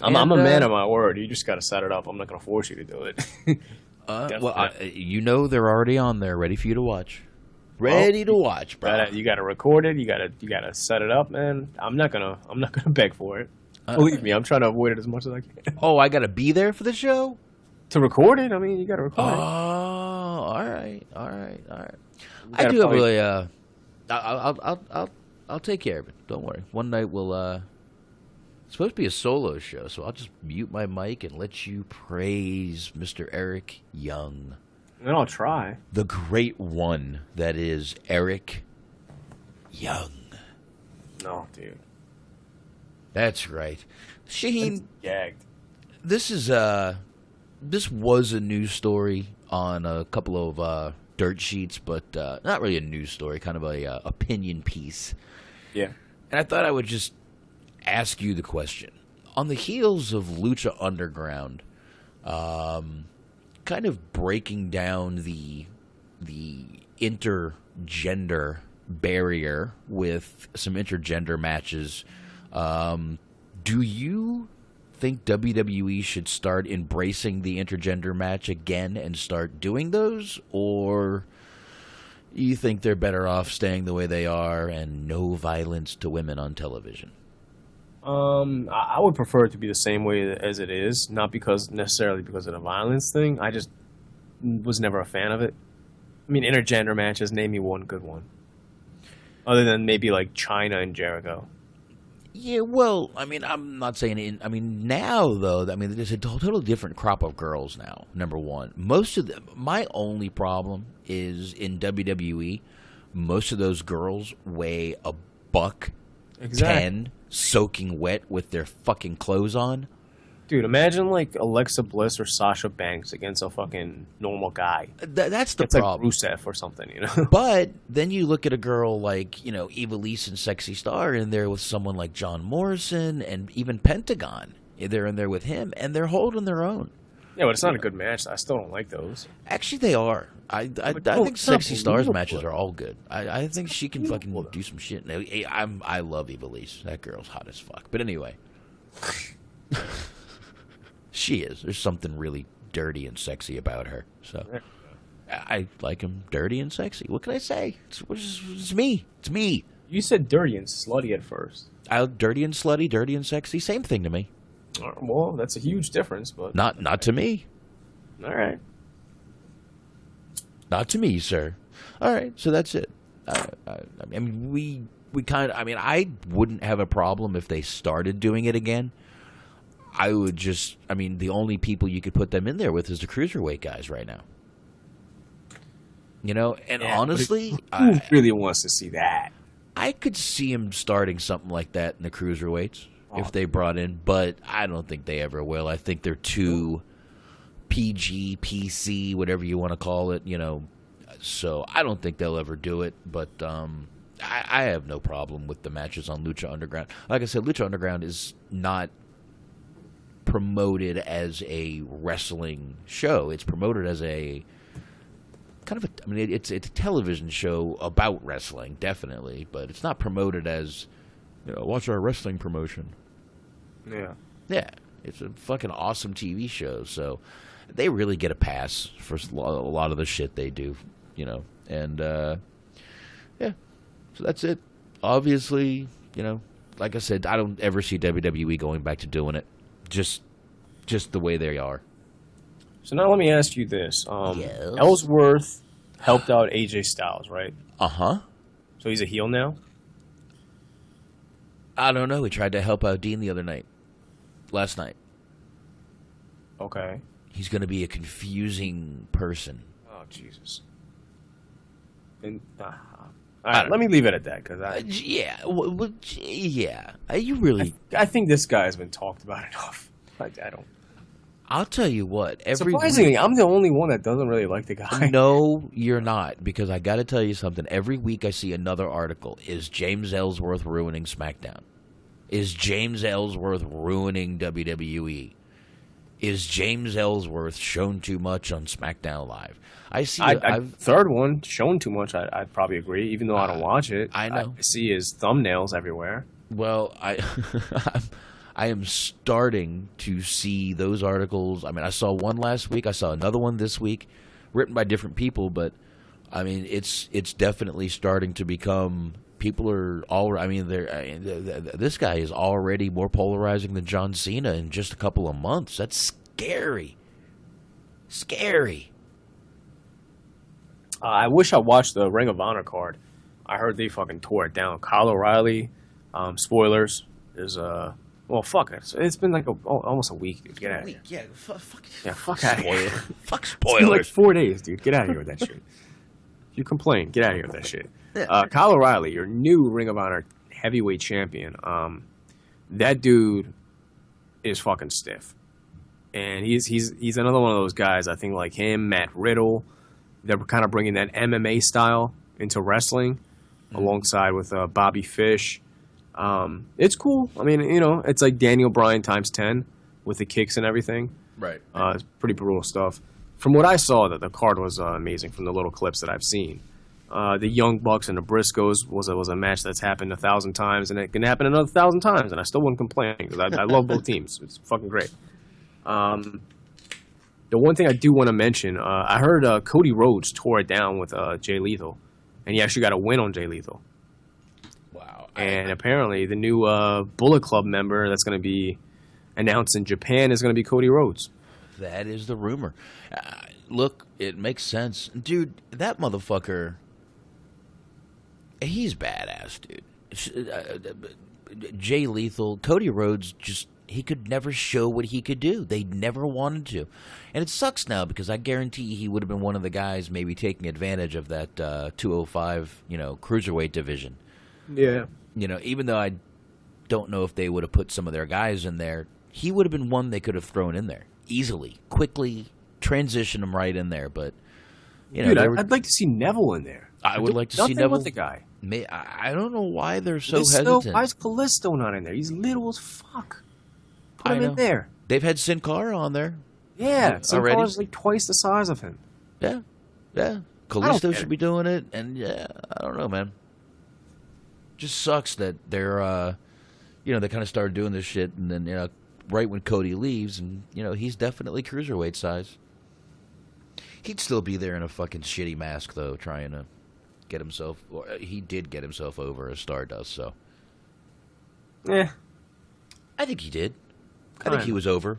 I'm a man of my word. You just got to set it up. I'm not going to force you to do it. They're already on there, ready for you to watch. Ready to watch, bro. You got to record it. You got to set it up, man. I'm not gonna beg for it. Believe me, I'm trying to avoid it as much as I can. Oh, I got to be there for the show to record it. I mean, you got to record it. Oh, all right. I do have really. I'll take care of it. Don't worry. One night we'll It's supposed to be a solo show, so I'll just mute my mic and let you praise Mr. Eric Young. And I'll try. The great one that is Eric Young. No, dude. That's right. Shaheen, gagged. this was a news story on a couple of dirt sheets, but not really a news story, kind of a opinion piece. Yeah. And I thought I would just ask you the question. On the heels of Lucha Underground, kind of breaking down the intergender barrier with some intergender matches, do you think WWE should start embracing the intergender match again and start doing those, or you think they're better off staying the way they are and no violence to women on television? I would prefer it to be the same way as it is, not necessarily because of the violence thing. I just was never a fan of it. I mean, intergender matches, name me one good one. Other than maybe like China and Jericho. Yeah, well, I mean, I'm not saying now, though, I mean, there's a totally different crop of girls now, number one. Most of them, my only problem is in WWE, most of those girls weigh a $110, soaking wet with their fucking clothes on. Dude, imagine like Alexa Bliss or Sasha Banks against a fucking normal guy. That's the it's problem. It's like Rusev or something, you know? But then you look at a girl like, Ivelisse and Sexy Star in there with someone like John Morrison and even Pentagon. They're in there with him, and they're holding their own. Yeah, but it's not a good match. I still don't like those. Actually, they are. I think Sexy Star's matches are all good. I think she can fucking do some shit. I love Ivelisse. That girl's hot as fuck. But anyway. She is. There's something really dirty and sexy about her. So I like him dirty and sexy. What can I say? It's me. It's me. You said dirty and slutty at first. Dirty and slutty, dirty and sexy, same thing to me. Well, that's a huge difference, but not to me. All right. Not to me, sir. All right, so that's it. I mean, we kind of. I mean, I wouldn't have a problem if they started doing it again. I would just. I mean, the only people you could put them in there with is the cruiserweight guys right now. And honestly, who really wants to see that? I could see him starting something like that in the cruiserweights if they brought in, but I don't think they ever will. I think they're too PG, PC, whatever you want to call it, So I don't think they'll ever do it, but I have no problem with the matches on Lucha Underground. Like I said, Lucha Underground is not promoted as a wrestling show. It's promoted as a kind of it's a television show about wrestling, definitely, but it's not promoted as watch our wrestling promotion. Yeah, it's a fucking awesome TV show, so they really get a pass for a lot of the shit they do, and yeah, so that's it. Obviously, like I said, I don't ever see WWE going back to doing it. Just the way they are. So now let me ask you this. Yes. Ellsworth helped out AJ Styles, right? Uh-huh. So he's a heel now? I don't know. He tried to help out Dean last night. Okay. He's going to be a confusing person. Oh, Jesus. And, all right, let me leave it at that, because yeah. You really... I think this guy has been talked about enough. I don't... I'll tell you what. Surprisingly, I'm the only one that doesn't really like the guy. No, you're not, because I got to tell you something. Every week I see another article. Is James Ellsworth ruining SmackDown? Is James Ellsworth ruining WWE? Is James Ellsworth shown too much on SmackDown Live? I see. Third one, shown too much, I'd probably agree, even though I don't watch it. I know. I see his thumbnails everywhere. Well, I am starting to see those articles. I mean, I saw one last week. I saw another one this week, written by different people. But I mean, it's definitely starting to become. People are all. I mean, this guy is already more polarizing than John Cena in just a couple of months. That's scary. Scary. I wish I watched the Ring of Honor card. I heard they fucking tore it down. Kyle O'Reilly, spoilers, is Well, fuck it. It's been like almost a week, dude. Get out of here. Yeah, Fuck out of here. Fuck It's been like spoilers. 4 days, dude. Get out of here with that shit. If you complain, get out of here with that shit. Kyle O'Reilly, your new Ring of Honor heavyweight champion. That dude is fucking stiff, and he's another one of those guys. I think like him, Matt Riddle, they're kind of bringing that MMA style into wrestling, alongside with Bobby Fish. It's cool. I mean, it's like Daniel Bryan times 10 with the kicks and everything. Right. It's pretty brutal stuff. From what I saw, that the card was amazing from the little clips that I've seen. The Young Bucks and the Briscoes was a match that's happened 1,000 times, and it can happen another 1,000 times, and I still wouldn't complain because I love both teams. It's fucking great. The one thing I do want to mention, I heard Cody Rhodes tore it down with Jay Lethal, and he actually got a win on Jay Lethal. Wow. And apparently the new Bullet Club member that's going to be announced in Japan is going to be Cody Rhodes. That is the rumor. Look, it makes sense. Dude, that motherfucker, he's badass, dude. Jay Lethal, Cody Rhodes, he could never show what he could do. They never wanted to. And it sucks now because I guarantee he would have been one of the guys maybe taking advantage of that 205, cruiserweight division. Yeah. Even though I don't know if they would have put some of their guys in there, he would have been one they could have thrown in there easily, quickly, transition him right in there. But, dude, I'd like to see Neville in there. I would like to see Neville. With the guy. I don't know why they're so hesitant. Why is Kalisto not in there? He's little as fuck. Put him in there. They've had Sin Cara on there. Yeah, Sin Cara's like twice the size of him. Yeah. Kalisto should be doing it, and I don't know, man. Just sucks that they're, they kind of started doing this shit, and then, right when Cody leaves, and, he's definitely cruiserweight size. He'd still be there in a fucking shitty mask, though, trying to get himself, or he did get himself over as Stardust, so. Yeah. I think he did. I think he was over.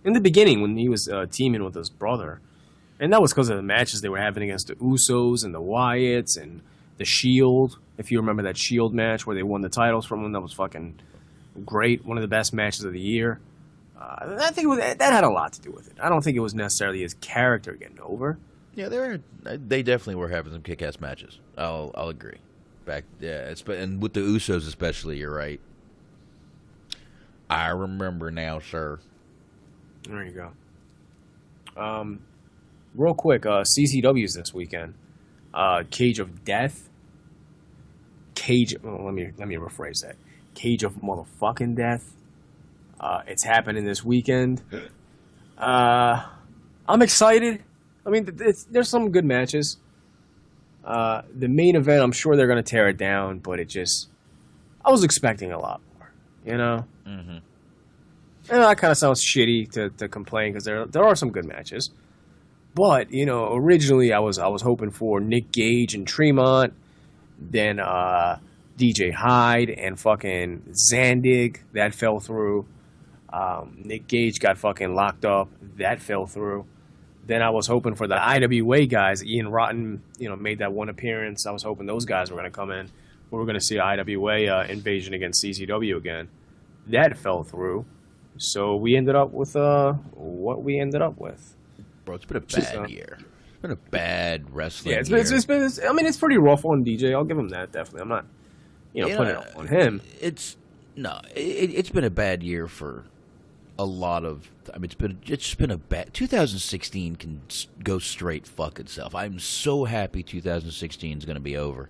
In the beginning, when he was teaming with his brother, and that was because of the matches they were having against the Usos and the Wyatts and the Shield. If you remember that Shield match where they won the titles from them, that was fucking great. One of the best matches of the year. I think that had a lot to do with it. I don't think it was necessarily his character getting over. Yeah, they definitely were having some kick-ass matches. I'll agree. And with the Usos especially, you're right. I remember now, sir. There you go. Real quick, CZW's this weekend. Cage of Death. Let me rephrase that. Cage of motherfucking Death. It's happening this weekend. I'm excited. I mean, there's some good matches. The main event, I'm sure they're going to tear it down, but I was expecting a lot more, Mm-hmm. And that kind of sounds shitty to complain because there are some good matches. But, originally I was hoping for Nick Gage and Tremont, then DJ Hyde and fucking Zandig. That fell through. Nick Gage got fucking locked up. That fell through. Then I was hoping for the IWA guys. Ian Rotten, made that one appearance. I was hoping those guys were going to come in. We were going to see IWA invasion against CZW again. That fell through. So we ended up with what we ended up with. Bro, it's been a bad year. It's been a bad wrestling year. It's been. I mean, it's pretty rough on DJ. I'll give him that, definitely. I'm not, putting it on him. It's been a bad year for a lot of. I mean, it's been a bad. 2016 can go straight fuck itself. I'm so happy 2016 is going to be over.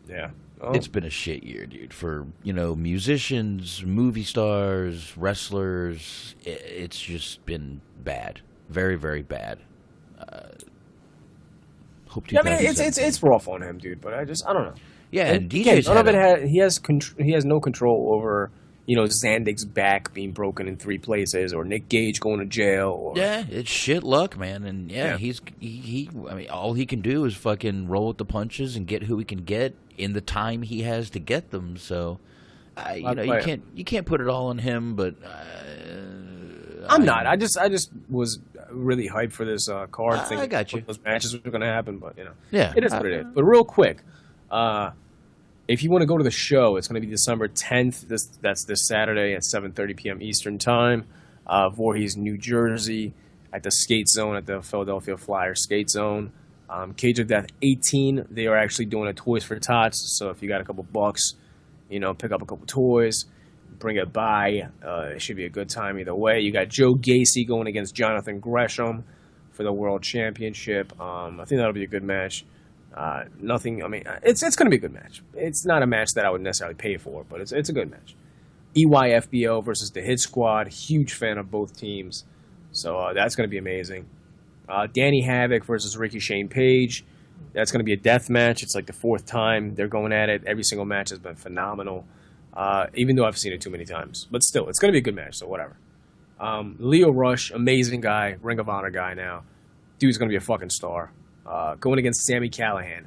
Yeah. Oh. It's been a shit year, dude, for, musicians, movie stars, wrestlers. It's just been bad. Very, very bad. Hope it's rough on him, dude, but I don't know. Yeah, and DJ's none of it he has no control over, Zandig's back being broken in 3 places or Nick Gage going to jail. Yeah, it's shit luck, man. And all he can do is fucking roll with the punches and get who he can get in the time he has to get them. So, you can't put it all on him. But I'm not. I just was really hyped for this card thing. I got you. Those matches were going to happen, but yeah, it is what it is. But real quick, If you want to go to the show, it's going to be December 10th. That's this Saturday at 7:30 p.m. Eastern Time, Voorhees, New Jersey, at the Skate Zone, at the Philadelphia Flyers Skate Zone. Cage of Death 18. They are actually doing a Toys for Tots. So if you got a couple bucks, pick up a couple toys, bring it by. It should be a good time either way. You got Joe Gacy going against Jonathan Gresham for the World Championship. I think that'll be a good match. It's going to be a good match. It's not a match that I would necessarily pay for, but it's a good match. EYFBO versus the Hit Squad. Huge fan of both teams. So that's going to be amazing. Danny Havoc versus Ricky Shane Page. That's going to be a death match. It's like the 4th time they're going at it. Every single match has been phenomenal, even though I've seen it too many times. But still, it's going to be a good match, so whatever. Leo Rush, amazing guy, Ring of Honor guy now. Dude's going to be a fucking star. Going against Sami Callihan.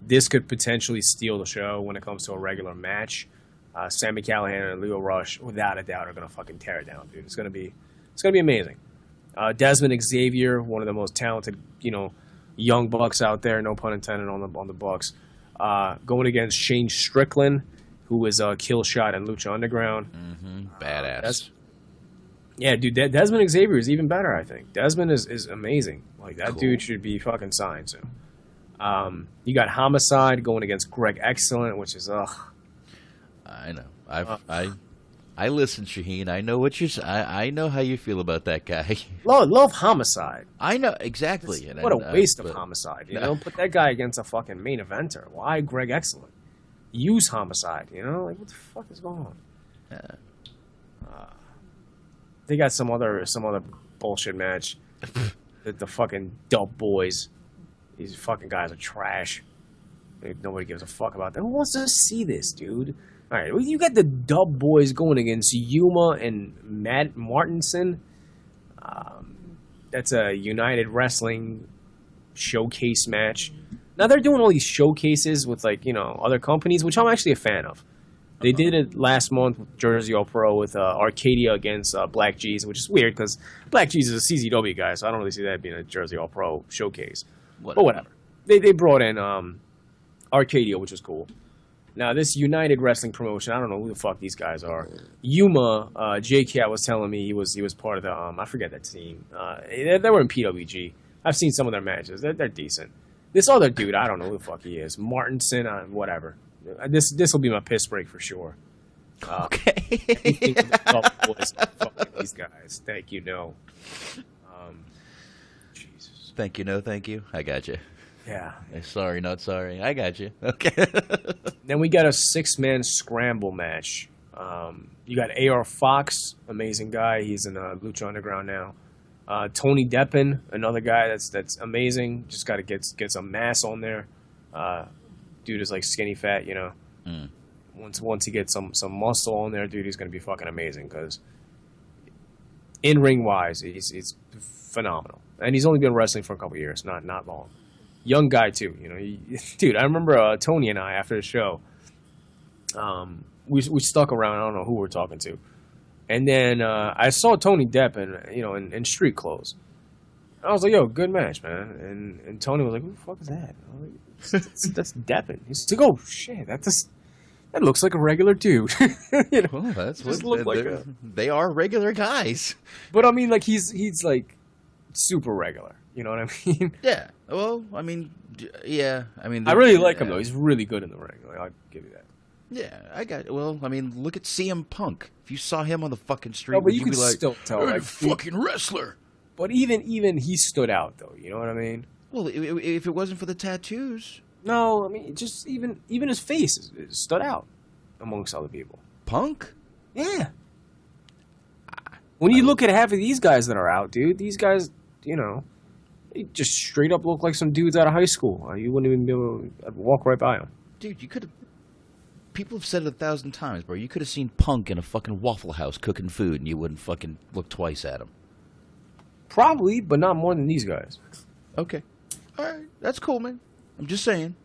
This could potentially steal the show when it comes to a regular match. Sami Callihan and Leo Rush, without a doubt, are going to fucking tear it down, dude. It's going to be amazing. Desmond Xavier, one of the most talented, young bucks out there, no pun intended on the Bucks. Going against Shane Strickland, who is Killshot and Lucha Underground. Badass. Yeah, dude, Desmond Xavier is even better, I think. Desmond is amazing. Like, that dude should be fucking signed soon. You got Homicide going against Greg Excellent, which is, I know. I listen, Shaheen. I know I know how you feel about that guy. Love Homicide. I know, exactly. What a waste of Homicide, Put that guy against a fucking main eventer. Why Greg Excellent? Use Homicide, Like, what the fuck is going on? Yeah. They got some other bullshit match. the fucking Dub Boys. These fucking guys are trash. Nobody gives a fuck about them. Who wants to see this, dude? All right, well, you got the Dub Boys going against Yuma and Matt Martinson. That's a United Wrestling showcase match. Now, they're doing all these showcases with, other companies, which I'm actually a fan of. They did it last month with Jersey All Pro with Arcadia against Black G's, which is weird because Black G's is a CZW guy, so I don't really see that being a Jersey All Pro showcase. But whatever. They brought in Arcadia, which was cool. Now, this United Wrestling promotion, I don't know who the fuck these guys are. Yuma, J-Cat was telling me he was part of the, I forget that team. They were in PWG. I've seen some of their matches. They're decent. This other dude, I don't know who the fuck he is. Martinson, whatever. This will be my piss break for sure. Okay. Fuck these guys. Thank you, no. Jesus. Thank you, no, thank you. I got you. Yeah. Sorry, not sorry. I got you. Okay. Then we got a 6-man scramble match. You got AR Fox, amazing guy. He's in Lucha Underground now. Tony Deppen, another guy that's amazing. Just got to get some mass on there. Dude is like skinny fat, Once he gets some muscle on there, dude, he's gonna be fucking amazing. Because in ring wise, he's phenomenal, and he's only been wrestling for a couple years, not long. Young guy too, dude. I remember Tony and I after the show, we stuck around. I don't know who we're talking to, and then I saw Tony Deppen, in street clothes. I was like, "Yo, good match, man." And Tony was like, "Who the fuck is that?" I was like, that's Deppen. He's like, "Oh shit, that looks like a regular dude." Well, that's what they are, regular guys. But I mean, like he's like super regular. You know what I mean? Yeah. Well, I mean, yeah. I mean, I really like him though. He's really good in the ring. Like, I'll give you that. Yeah, I got it. Well, I mean, look at CM Punk. If you saw him on the fucking street, but would you you could be like, still tell, hey, like, fucking wrestler? But even he stood out though. You know what I mean? Well, if it wasn't for the tattoos. No, I mean, just even his face stood out amongst other people. Punk? Yeah. When you look at half of these guys that are out, dude, these guys, they just straight up look like some dudes out of high school. You wouldn't even be able to walk right by them. Dude, you could have... People have said it 1,000 times, bro. You could have seen Punk in a fucking Waffle House cooking food, and you wouldn't fucking look twice at him. Probably, but not more than these guys. Okay. All right. That's cool, man. I'm just saying.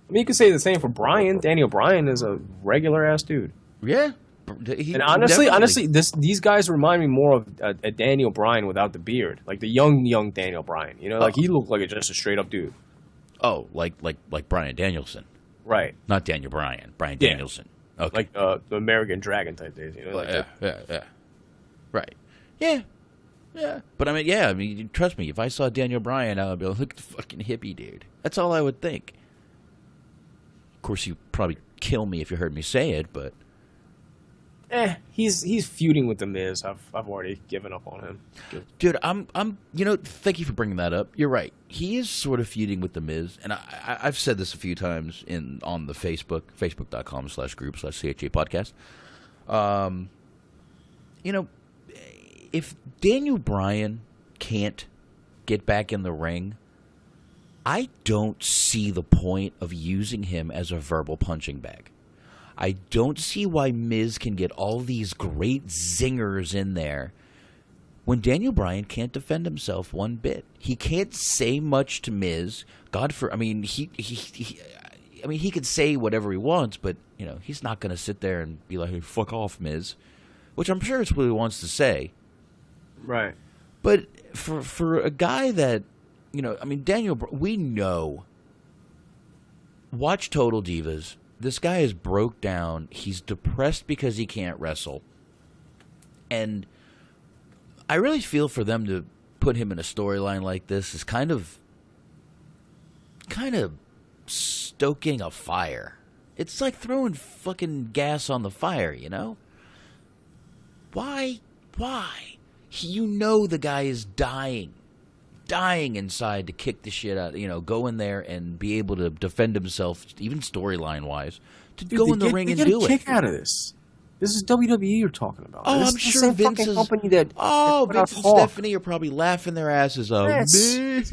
I mean, you could say the same for Bryan. Daniel Bryan is a regular-ass dude. Yeah. And honestly, these guys remind me more of a Daniel Bryan without the beard. Like the young Daniel Bryan. Like he looked like just a straight-up dude. Oh, like Bryan Danielson. Right. Not Daniel Bryan. Bryan Yeah. Danielson. Okay. Like the American Dragon type days, you know? Like yeah. Right. Yeah. Yeah. But I mean, trust me, if I saw Daniel Bryan, I would be like, look at the fucking hippie dude. That's all I would think. Of course, you'd probably kill me if you heard me say it, but... he's feuding with the Miz. I've already given up on him. Dude, I'm thank you for bringing that up. You're right. He is sort of feuding with the Miz, and I've said this a few times on the facebook.com/group/CHA podcast. If Daniel Bryan can't get back in the ring, I don't see the point of using him as a verbal punching bag. I don't see why Miz can get all these great zingers in there when Daniel Bryan can't defend himself one bit. He can't say much to Miz. He could say whatever he wants, but he's not going to sit there and be like, "Hey, fuck off, Miz," which I'm sure is what he wants to say. Right. But for a guy that, Daniel, we know. Watch Total Divas. This guy is broke down. He's depressed because he can't wrestle. And I really feel for them to put him in a storyline like this is kind of stoking a fire. It's like throwing fucking gas on the fire, Why? The guy is dying inside to kick the shit out, go in there and be able to defend himself, even storyline wise, go in the ring and do it. They get a kick out of this. This is WWE you're talking about. Oh, this I'm sure Vince is. Company that Vince and Stephanie are probably laughing their asses off. Dude,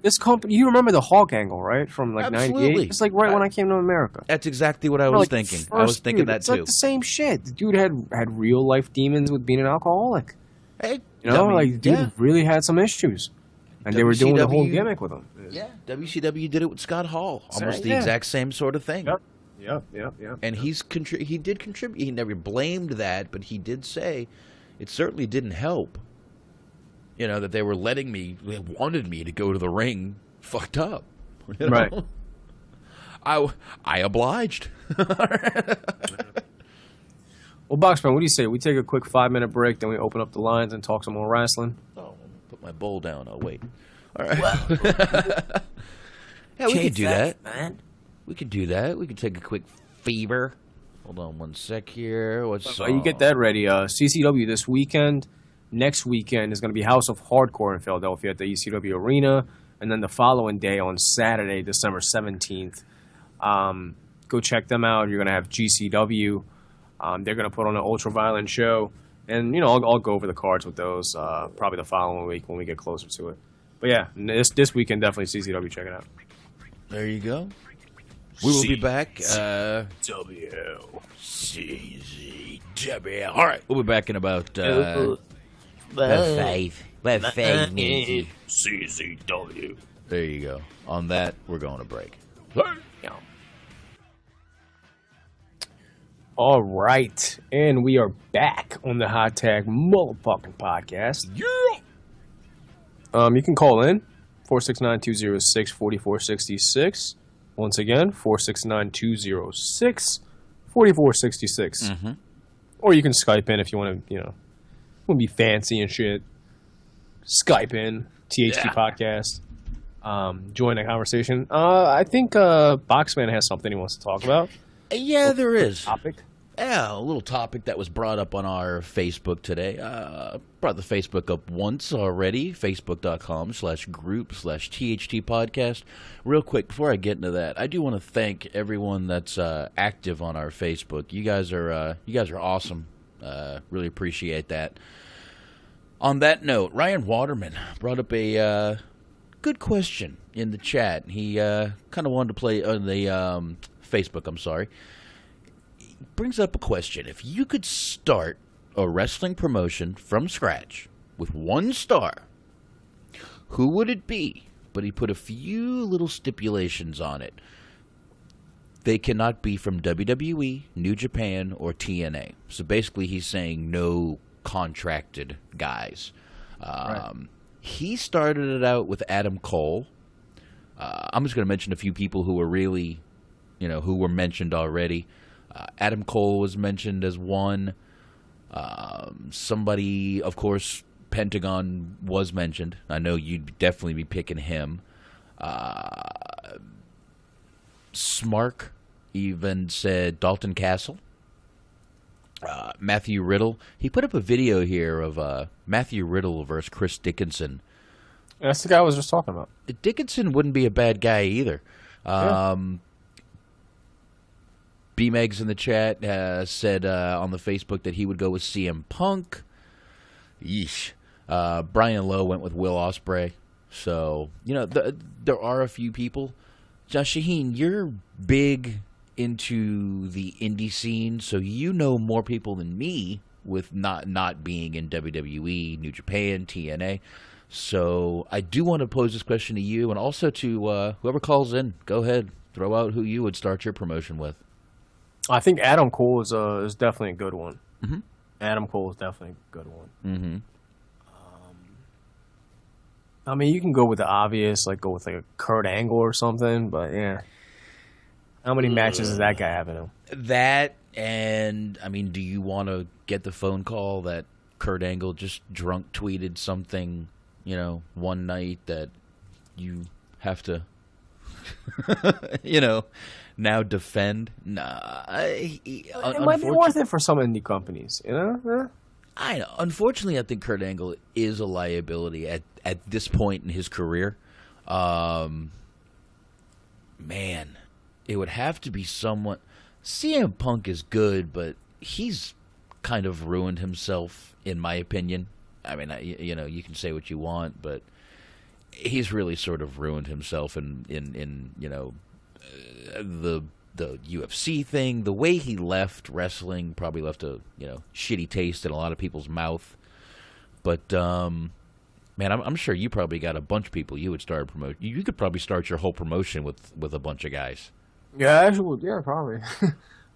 this company. You remember the Hawk angle, right? From like '98. It's like right when I came to America. That's exactly what I was thinking. I was thinking that too. It's like the same shit. The dude had real life demons with being an alcoholic. Hey, dude really had some issues, and they were doing the whole gimmick with him. Yeah, WCW did it with Scott Hall, almost the exact same sort of thing. Yep. And he did contribute. He never blamed that, but he did say it certainly didn't help. That they wanted me to go to the ring fucked up. Right. I obliged. Well, Boxman, what do you say? We take a quick 5-minute break, then we open up the lines and talk some more wrestling. Oh, put my bowl down. I'll wait. All right. Yeah, we could do that. Man. We could do that. We could take a quick fever. Hold on one sec here. You get that ready. CCW this weekend. Next weekend is going to be House of Hardcore in Philadelphia at the ECW Arena. And then the following day on Saturday, December 17th, go check them out. You're going to have GCW. They're going to put on an ultra-violent show. And, I'll go over the cards with those probably the following week when we get closer to it. But, yeah, this weekend, definitely CZW. Check it out. There you go. We will be back. CZW. All right. We'll be back in about 5 minutes. CZW. There you go. On that, we're going to break. Yeah. All right, and we are back on the Hot Tag Motherfucking Podcast. Yeah. You can call in 469-206-4466. Once again, 469-206-4466. Mm-hmm. Or you can Skype in if you want to, want to be fancy and shit. Skype in, THT Podcast. Join the conversation. I think Boxman has something he wants to talk about. Yeah, there is. Topic. Yeah, a little topic that was brought up on our Facebook today. Brought the Facebook up once already, facebook.com/group/THT podcast. Real quick, before I get into that, I do want to thank everyone that's active on our Facebook. You guys are awesome. Really appreciate that. On that note, Ryan Waterman brought up a good question in the chat. He kind of wanted to play on the Facebook, I'm sorry. Brings up a question. If you could start a wrestling promotion from scratch with one star, who would it be? But he put a few little stipulations on it. They cannot be from WWE, New Japan, or TNA. So basically he's saying no contracted guys. Right. He started it out with Adam Cole. I'm just going to mention a few people who were really, who were mentioned already. Adam Cole was mentioned as one. Somebody, of course, Pentagon was mentioned. I know you'd definitely be picking him. Smark even said Dalton Castle. Matthew Riddle. He put up a video here of Matthew Riddle versus Chris Dickinson. That's the guy I was just talking about. Dickinson wouldn't be a bad guy either. B-Megs in the chat said on the Facebook that he would go with CM Punk. Yeesh. Brian Lowe went with Will Ospreay. So, there are a few people. Now, Shaheen, you're big into the indie scene, so you know more people than me with not being in WWE, New Japan, TNA. So I do want to pose this question to you and also to whoever calls in. Go ahead. Throw out who you would start your promotion with. I think Adam Cole is definitely a good one. Mm-hmm. Adam Cole is definitely a good one. Mm-hmm. I mean, you can go with the obvious, like go with like a Kurt Angle or something, but yeah. How many matches does that guy have in him? That, and, I mean, do you want to get the phone call that Kurt Angle just drunk tweeted something, one night that you have to, now defend? Nah. It might be worth it for some indie companies, I know. Unfortunately, I think Kurt Angle is a liability at this point in his career. Man, it would have to be someone. CM Punk is good, but he's kind of ruined himself, in my opinion. I mean, you can say what you want, but he's really sort of ruined himself in the UFC thing. The way he left wrestling probably left a shitty taste in a lot of people's mouth. But man, I'm sure you probably got a bunch of people you would start promoting. You could probably start your whole promotion with a bunch of guys. Yeah, actually, yeah, probably.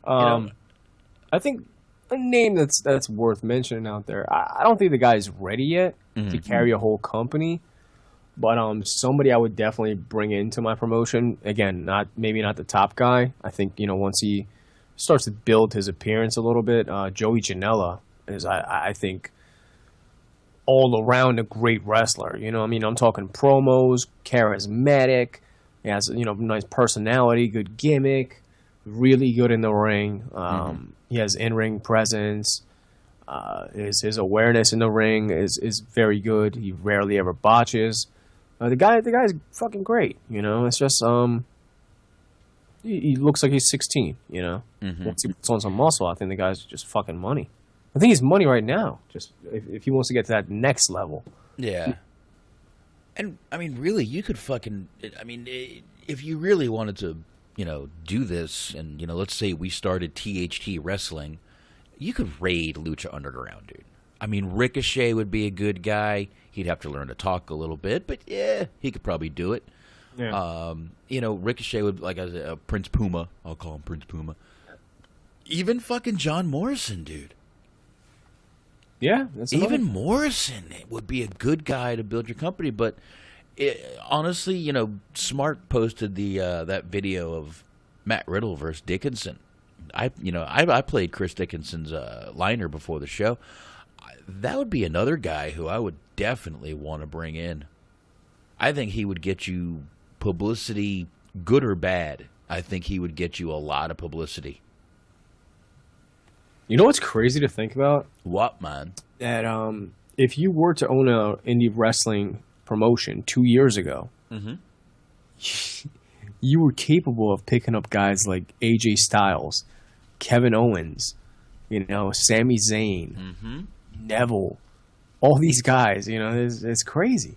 I think a name that's worth mentioning out there. I don't think the guy's ready yet to carry a whole company, but somebody I would definitely bring into my promotion. Again, maybe not the top guy. I think once he starts to build his appearance a little bit, Joey Janela is I think all around a great wrestler. I mean, I'm talking promos, charismatic. He has nice personality, good gimmick, really good in the ring. He has in-ring presence. His awareness in the ring is very good. He rarely ever botches. The guy's fucking great. It's just he looks like he's 16. Once he puts on some muscle, I think the guy's just fucking money. I think he's money right now. Just if he wants to get to that next level. Yeah. And, I mean, really, you could fucking... I mean, if you really wanted to, do this, and, let's say we started THT Wrestling, you could raid Lucha Underground, dude. I mean, Ricochet would be a good guy. He'd have to learn to talk a little bit, but, yeah, he could probably do it. Yeah. Ricochet would, like, Prince Puma. I'll call him Prince Puma. Even fucking John Morrison, dude. Yeah, even Morrison would be a good guy to build your company, but honestly, Smart posted that video of Matt Riddle versus Dickinson. I played Chris Dickinson's liner before the show. That would be another guy who I would definitely want to bring in. I think he would get you publicity, good or bad. I think he would get you a lot of publicity. You know what's crazy to think about? What, man? That if you were to own an indie wrestling promotion 2 years ago, you were capable of picking up guys like AJ Styles, Kevin Owens, Sami Zayn, Neville, all these guys. It's crazy.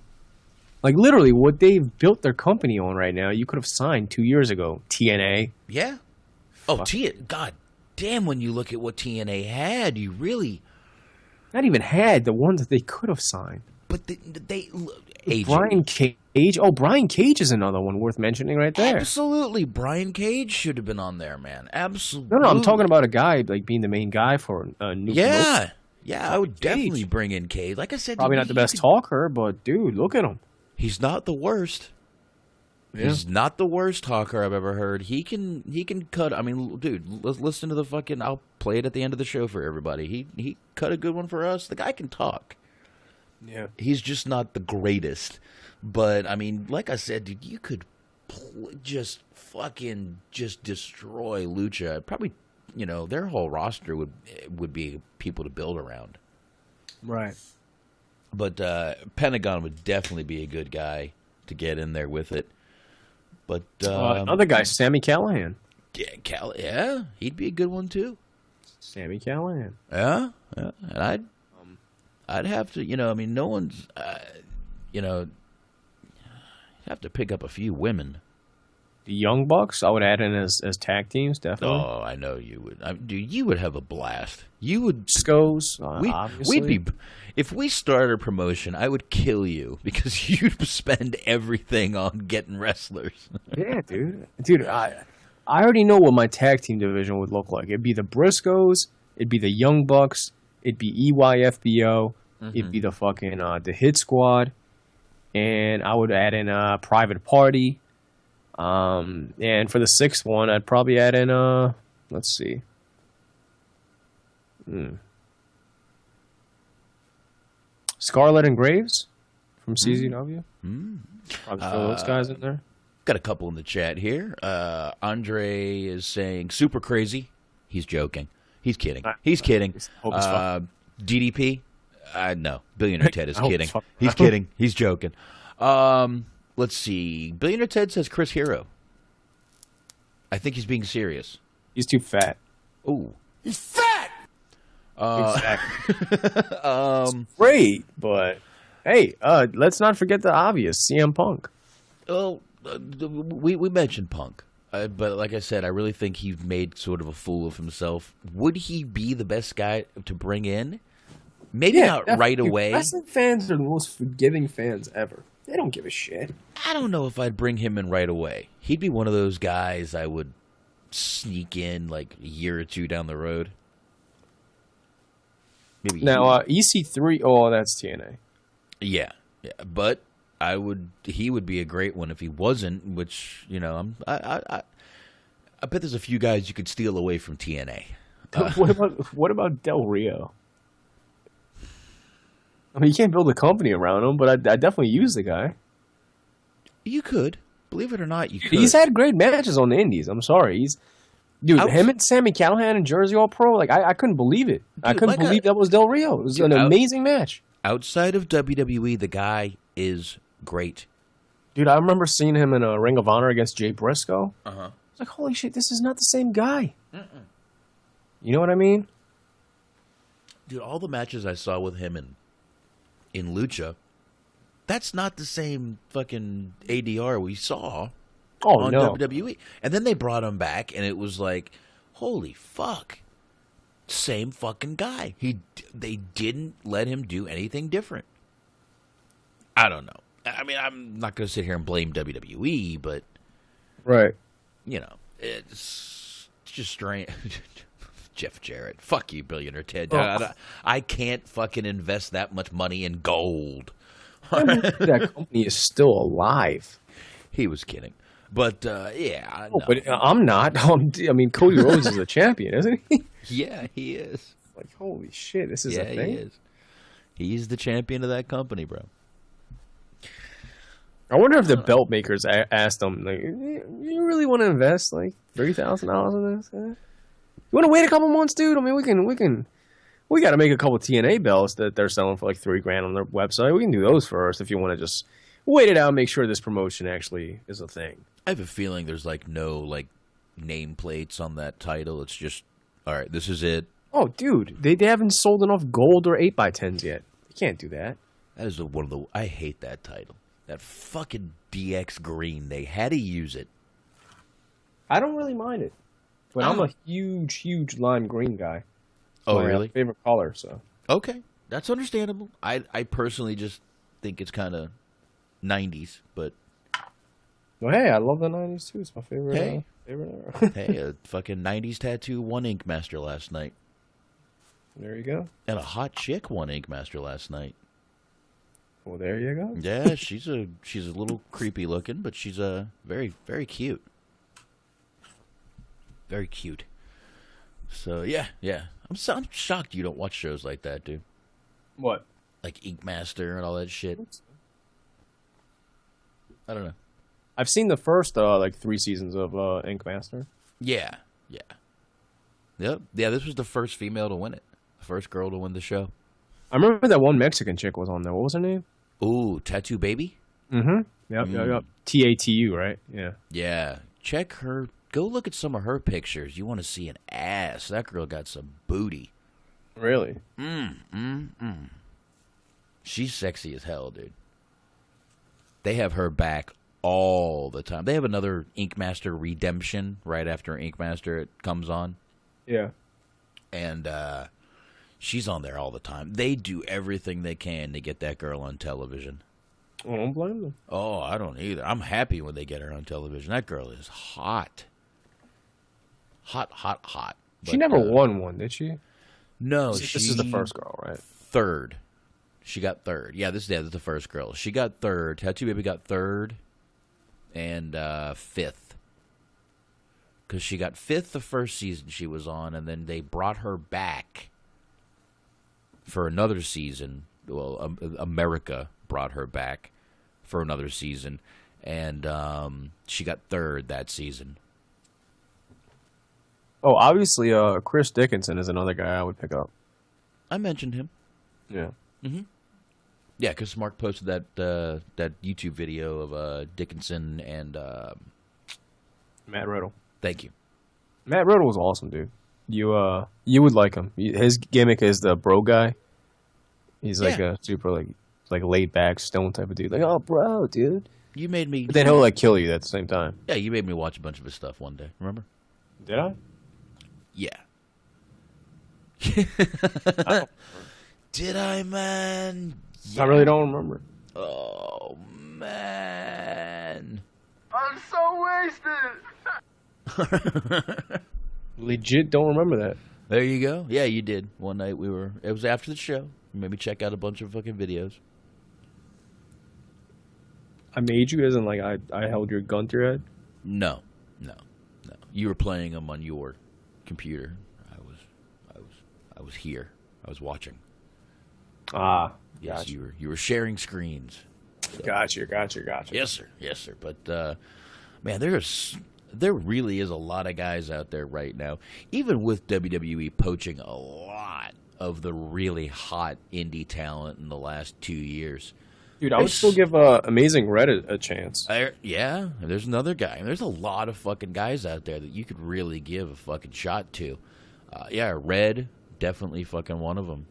Like literally, what they've built their company on right now, you could have signed 2 years ago. TNA. Yeah. Oh, God. Damn, when you look at what TNA had, you really... Not even had, the ones that they could have signed. But they Brian Cage. Oh, Brian Cage is another one worth mentioning right there. Absolutely. Brian Cage should have been on there, man. Absolutely. No, I'm talking about a guy, like, being the main guy for a new promotion. Yeah, I would definitely bring in Cage. Like I said... Probably not the best talker, but, dude, look at him. He's not the worst. He's not the worst talker I've ever heard. He can cut. I mean, dude, listen to the fucking. I'll play it at the end of the show for everybody. He cut a good one for us. The guy can talk. Yeah. He's just not the greatest. But I mean, like I said, dude, you could just destroy Lucha. Probably, their whole roster would be people to build around. Right. But Pentagon would definitely be a good guy to get in there with it. But another guy, Sami Callihan. Yeah, he'd be a good one too. Sami Callihan. Yeah, and I'd have to, no one's, you have to pick up a few women. The Young Bucks, I would add in as tag teams, definitely. Oh, I know you would. Dude, you would have a blast. You would. Scos, obviously. We'd be. If we started a promotion, I would kill you because you'd spend everything on getting wrestlers. Yeah, dude. Dude, I already know what my tag team division would look like. It'd be the Briscoes. It'd be the Young Bucks. It'd be EYFBO. It'd be the fucking the Hit Squad. And I would add in Private Party. And for the sixth one, I'd probably add in, let's see. Scarlett and Graves from CZW. Probably throw those guys in there. Got a couple in the chat here. Andre is saying super crazy. He's joking. He's kidding. He's kidding. DDP? No. Billionaire Ted is kidding. He's kidding. He's joking. Let's see. Billionaire Ted says Chris Hero. I think he's being serious. He's too fat. Ooh. He's fat! Exactly. Great, but hey, let's not forget the obvious, CM Punk. Well, we mentioned Punk. But like I said, I really think he made sort of a fool of himself. Would he be the best guy to bring in? Maybe not right away. Wrestling fans are the most forgiving fans ever. They don't give a shit. I don't know if I'd bring him in right away. He'd be one of those guys I would sneak in like a year or two down the road. Maybe now EC3. Oh, that's TNA. Yeah, but he would be a great one if he wasn't. Which I bet there's a few guys you could steal away from TNA. What about Del Rio? I mean, you can't build a company around him, but I definitely use the guy. You could. Believe it or not, you could. He's had great matches on the indies. I'm sorry. Him and Sami Callihan and Jersey All Pro, like, I couldn't believe it. I couldn't believe that was Del Rio. It was an amazing match. Outside of WWE, the guy is great. Dude, I remember seeing him in a Ring of Honor against Jay Briscoe. Uh-huh. It's like, holy shit, this is not the same guy. You know what I mean? Dude, all the matches I saw with him in Lucha, that's not the same fucking ADR we saw on WWE. And then they brought him back, and it was like, holy fuck, same fucking guy. They didn't let him do anything different. I don't know. I mean, I'm not going to sit here and blame WWE, but right, it's just strange. Jeff Jarrett. Fuck you, Billionaire Ted. Oh. I can't fucking invest that much money in gold. That company is still alive. He was kidding. But, yeah. No. But I'm not. I mean, Cody Rhodes is a champion, isn't he? Yeah, he is. Like, holy shit, this is a thing? He is. He's the champion of that company, bro. I wonder if the belt makers asked him, like, you really want to invest, like, $3,000 in this? You want to wait a couple months, dude? I mean, we got to make a couple TNA belts that they're selling for like $3,000 on their website. We can do those first if you want to just wait it out and make sure this promotion actually is a thing. I have a feeling there's like no like nameplates on that title. It's just, all right, this is it. Oh, dude, they haven't sold enough gold or 8x10s yet. They can't do that. That is I hate that title. That fucking DX green. They had to use it. I don't really mind it. But I'm a huge lime green guy. Oh, really? Favorite color, so. Okay. That's understandable. I personally just think it's kind of 90s, but. Well, hey, I love the 90s too. It's my favorite. Favorite era. Hey, a fucking 90s tattoo won Ink Master last night. There you go. And a hot chick won Ink Master last night. Well, there you go. Yeah, she's a little creepy looking, but she's very, very cute. Very cute. So yeah. I'm shocked you don't watch shows like that, dude. What? Like Ink Master and all that shit. I don't know. I've seen the first 3 seasons of Ink Master. Yeah. Yep. Yeah, this was the first female to win it. The first girl to win the show. I remember that one Mexican chick was on there. What was her name? Ooh, Tattoo Baby? Mm-hmm. Yep. TATU, right? Yeah. Yeah. Check her. Go look at some of her pictures. You want to see an ass. That girl got some booty. Really? She's sexy as hell, dude. They have her back all the time. They have another Ink Master Redemption right after Ink Master it comes on. Yeah. And she's on there all the time. They do everything they can to get that girl on television. I don't blame them. Oh, I don't either. I'm happy when they get her on television. That girl is hot. Hot. She never won one, did she? No, this is the first girl, right? Third. She got third. Yeah, this is the first girl. She got third. Tattoo Baby got third and fifth. Because she got fifth the first season she was on, and then they brought her back for another season. Well, America brought her back for another season, and she got third that season. Oh, obviously, Chris Dickinson is another guy I would pick up. I mentioned him. Yeah. Mm-hmm. Yeah, because Mark posted that YouTube video of Dickinson and Matt Riddle. Thank you. Matt Riddle was awesome, dude. You would like him. His gimmick is the bro guy. He's like a super like laid back stone type of dude. Like, oh, bro, dude. You made me. But then he'll like kill you at the same time. Yeah, you made me watch a bunch of his stuff one day. Remember? Did I? Yeah. Did I, man? Yeah. I really don't remember. Oh, man. I'm so wasted. Legit don't remember that. There you go. Yeah, you did. One night it was after the show. Maybe check out a bunch of fucking videos. I made you as in like I held your gun to your head? No. You were playing them on your computer. I was here. I was watching. Ah, yes, gotcha. you were sharing screens. So. Gotcha. Yes, sir. But man, there really is a lot of guys out there right now, even with WWE poaching a lot of the really hot indie talent in the last 2 years. Dude, I would still give Amazing Red a chance. Yeah, there's another guy. There's a lot of fucking guys out there that you could really give a fucking shot to. Red, definitely fucking one of them.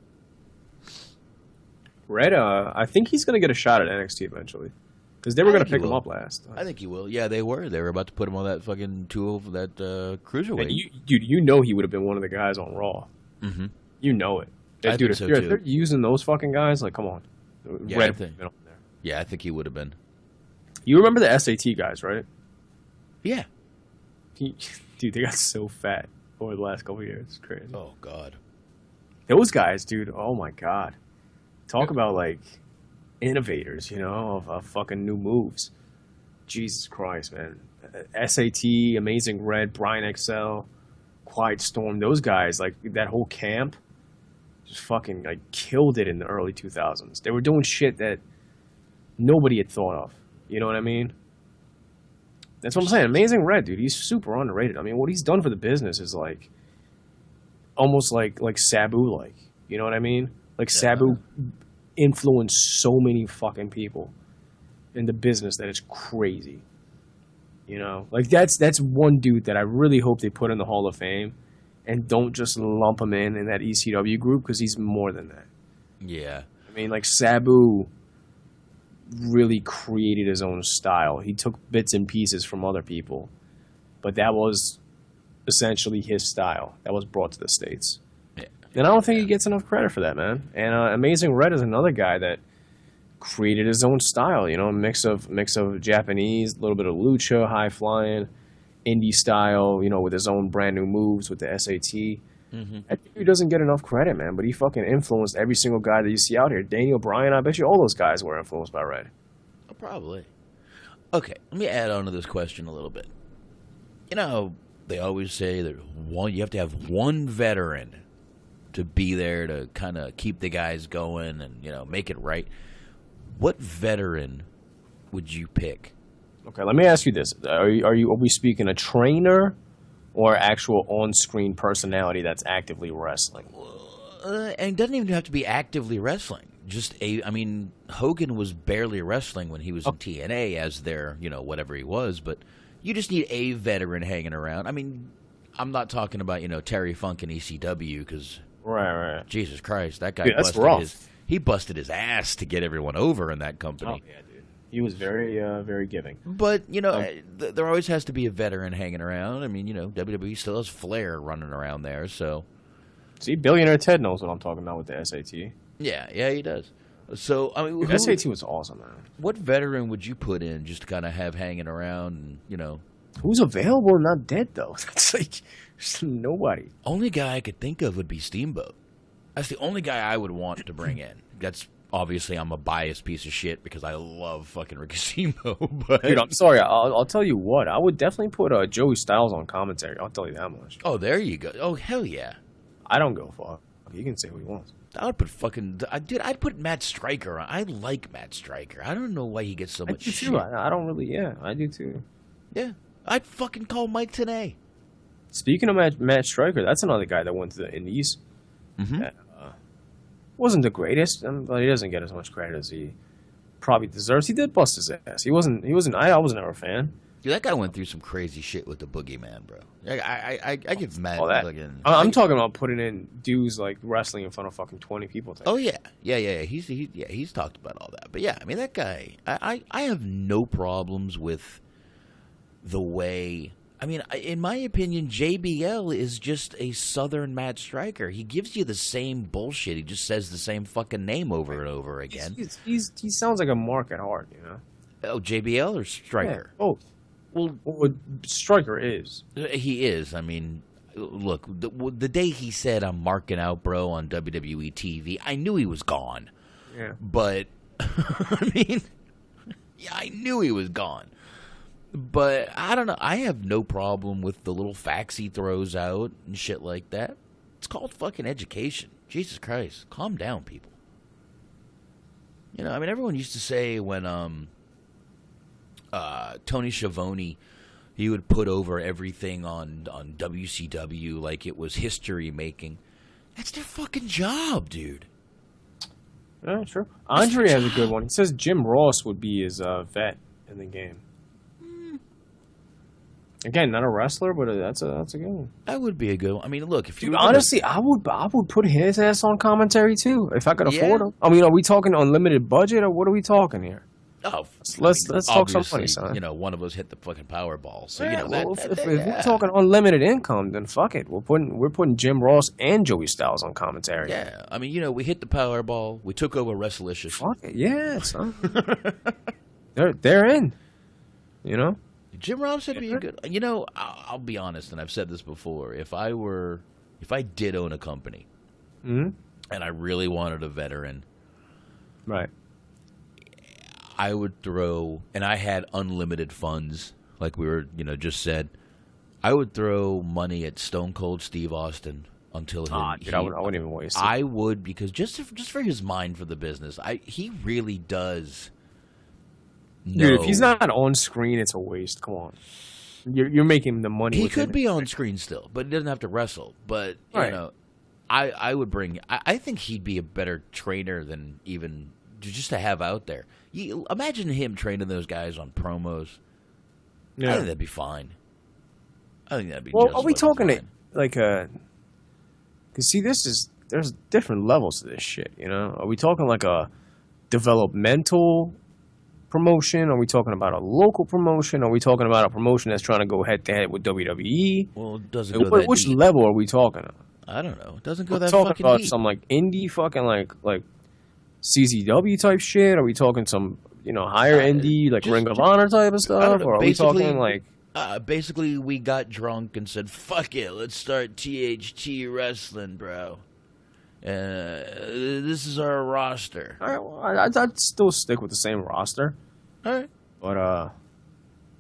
Red, I think he's going to get a shot at NXT eventually. Because they were going to pick him up last time. I think he will. Yeah, they were. They were about to put him on that fucking tool for that cruiserweight. You know he would have been one of the guys on Raw. Mm-hmm. You know it. I Dude, think so, if too. they're using those fucking guys, like, come on. Yeah, Red I think. been on there. Yeah, I think he would have been. You remember the SAT guys, right? Yeah. Dude, they got so fat over the last couple of years. It's crazy. Oh, God. Those guys, dude, oh, my God. Talk about, like, innovators, of fucking new moves. Jesus Christ, man. SAT, Amazing Red, Bryan XL, Quiet Storm, those guys, like, that whole camp just fucking, like, killed it in the early 2000s. They were doing shit that nobody had thought of. You know what I mean? That's what I'm saying. Amazing Red, dude, he's super underrated. I mean, what he's done for the business is, like, almost like Sabu-like. You know what I mean? Like, Sabu influenced so many fucking people in the business that it's crazy. Like that's one dude that I really hope they put in the Hall of Fame and don't just lump him in that ECW group because he's more than that. Yeah. I mean, like Sabu really created his own style. He took bits and pieces from other people, but that was essentially his style that was brought to the States. Yeah. And I don't think he gets enough credit for that, man. And Amazing Red is another guy that created his own style, a mix of Japanese, a little bit of lucha, high flying, indie style, with his own brand new moves with the SAT. That dude doesn't get enough credit, man. But he fucking influenced every single guy that you see out here. Daniel Bryan, I bet you all those guys were influenced by Red. Oh, probably. Okay, let me add on to this question a little bit. You know, they always say that you have to have one veteran to be there to kind of keep the guys going and, you know, make it right. What veteran would you pick? Okay, let me ask you this: are we speaking a trainer or actual on-screen personality that's actively wrestling? And it doesn't even have to be actively wrestling. I mean, Hogan was barely wrestling when he was in TNA as their, you know, whatever he was, but you just need a veteran hanging around. I mean, I'm not talking about, you know, Terry Funk and ECW because, right. Jesus Christ, that guy that's rough. He busted his ass to get everyone over in that company. Oh, yeah, dude. He was very, very giving. But, you know, there always has to be a veteran hanging around. I mean, you know, WWE still has Flair running around there, so. See, Billionaire Ted knows what I'm talking about with the SAT. Yeah, he does. So, I mean, SAT was awesome, man. What veteran would you put in just to kind of have hanging around and, you know? Who's available and not dead, though? That's like, there's nobody. Only guy I could think of would be Steamboat. That's the only guy I would want to bring in. That's obviously I'm a biased piece of shit because I love fucking Ricky Steamboat. But dude, I'm sorry. I'll tell you what. I would definitely put Joey Styles on commentary. I'll tell you that much. Oh, there you go. Oh, hell yeah. I don't go fuck. He can say what he wants. I would put I'd put Matt Stryker on. I like Matt Stryker. I don't know why he gets so much shit. Too. I don't really. Yeah, I do too. Yeah, I'd fucking call Mike Tenay. Speaking of Matt Stryker, that's another guy that went to the Indies. Mm-hmm. Wasn't the greatest, but he doesn't get as much credit as he probably deserves. He did bust his ass. He wasn't. I was never a fan. Dude, that guy went through some crazy shit with the Boogeyman, bro. I give Matt all that. I'm talking about putting in dudes like wrestling in front of fucking 20 people. Oh yeah. He's talked about all that. But yeah, I mean that guy. I have no problems with the way. I mean, in my opinion, JBL is just a Southern Matt Stryker. He gives you the same bullshit. He just says the same fucking name over and over again. He sounds like a Mark at heart, you know. Oh, JBL or Stryker? Yeah, both. Well, Stryker is. He is. I mean, look, the day he said, "I'm marking out, bro," on WWE TV, I knew he was gone. Yeah. But, I mean, yeah, I knew he was gone. But, I don't know. I have no problem with the little facts he throws out and shit like that. It's called fucking education. Jesus Christ. Calm down, people. You know, I mean, everyone used to say when Tony Schiavone, he would put over everything on WCW like it was history making. That's their fucking job, dude. Yeah, true. Andre has a good one. He says Jim Ross would be his vet in the game. Again, not a wrestler, but that's a good one. That would be a good one. I mean, look, if you honestly, I would put his ass on commentary too if I could afford him. I mean, are we talking unlimited budget or what are we talking here? Oh, let's talk some money, son. You know, one of us hit the fucking Powerball, so yeah, you know. If we're talking unlimited income, then fuck it. We're putting Jim Ross and Joey Styles on commentary. Yeah, I mean, you know, we hit the Powerball. We took over WrestleLicious. Fuck it, yeah, son. they're in. You know. Jim Ross would be a good. You know, I'll be honest, and I've said this before. If I did own a company, and I really wanted a veteran, right, I would throw, and I had unlimited funds, like we were, you know, just said. I would throw money at Stone Cold Steve Austin until I wouldn't even waste it. I would, because just for his mind for the business, he really does. No. Dude, if he's not on screen, it's a waste. Come on, you're making the money. He could be on screen still, but he doesn't have to wrestle. But you know, I would bring. I think he'd be a better trainer than even just to have out there. Imagine him training those guys on promos. Yeah. I think that'd be fine. I think that'd be. Well, are we talking like Because see, there's different levels to this shit. You know, are we talking like a developmental promotion? Are we talking about a local promotion? Are we talking about a promotion that's trying to go head to head with WWE? Well, it doesn't go that which deep. Level are we talking about? I don't know. It doesn't go that fucking fucking about deep. Some like indie fucking like CZW type shit? Are we talking some higher indie like Ring of Honor type of stuff? Or are we talking like Basically, we got drunk and said, fuck it, let's start THT Wrestling, bro. This is our roster. All right, well, I'd still stick with the same roster. All right. But,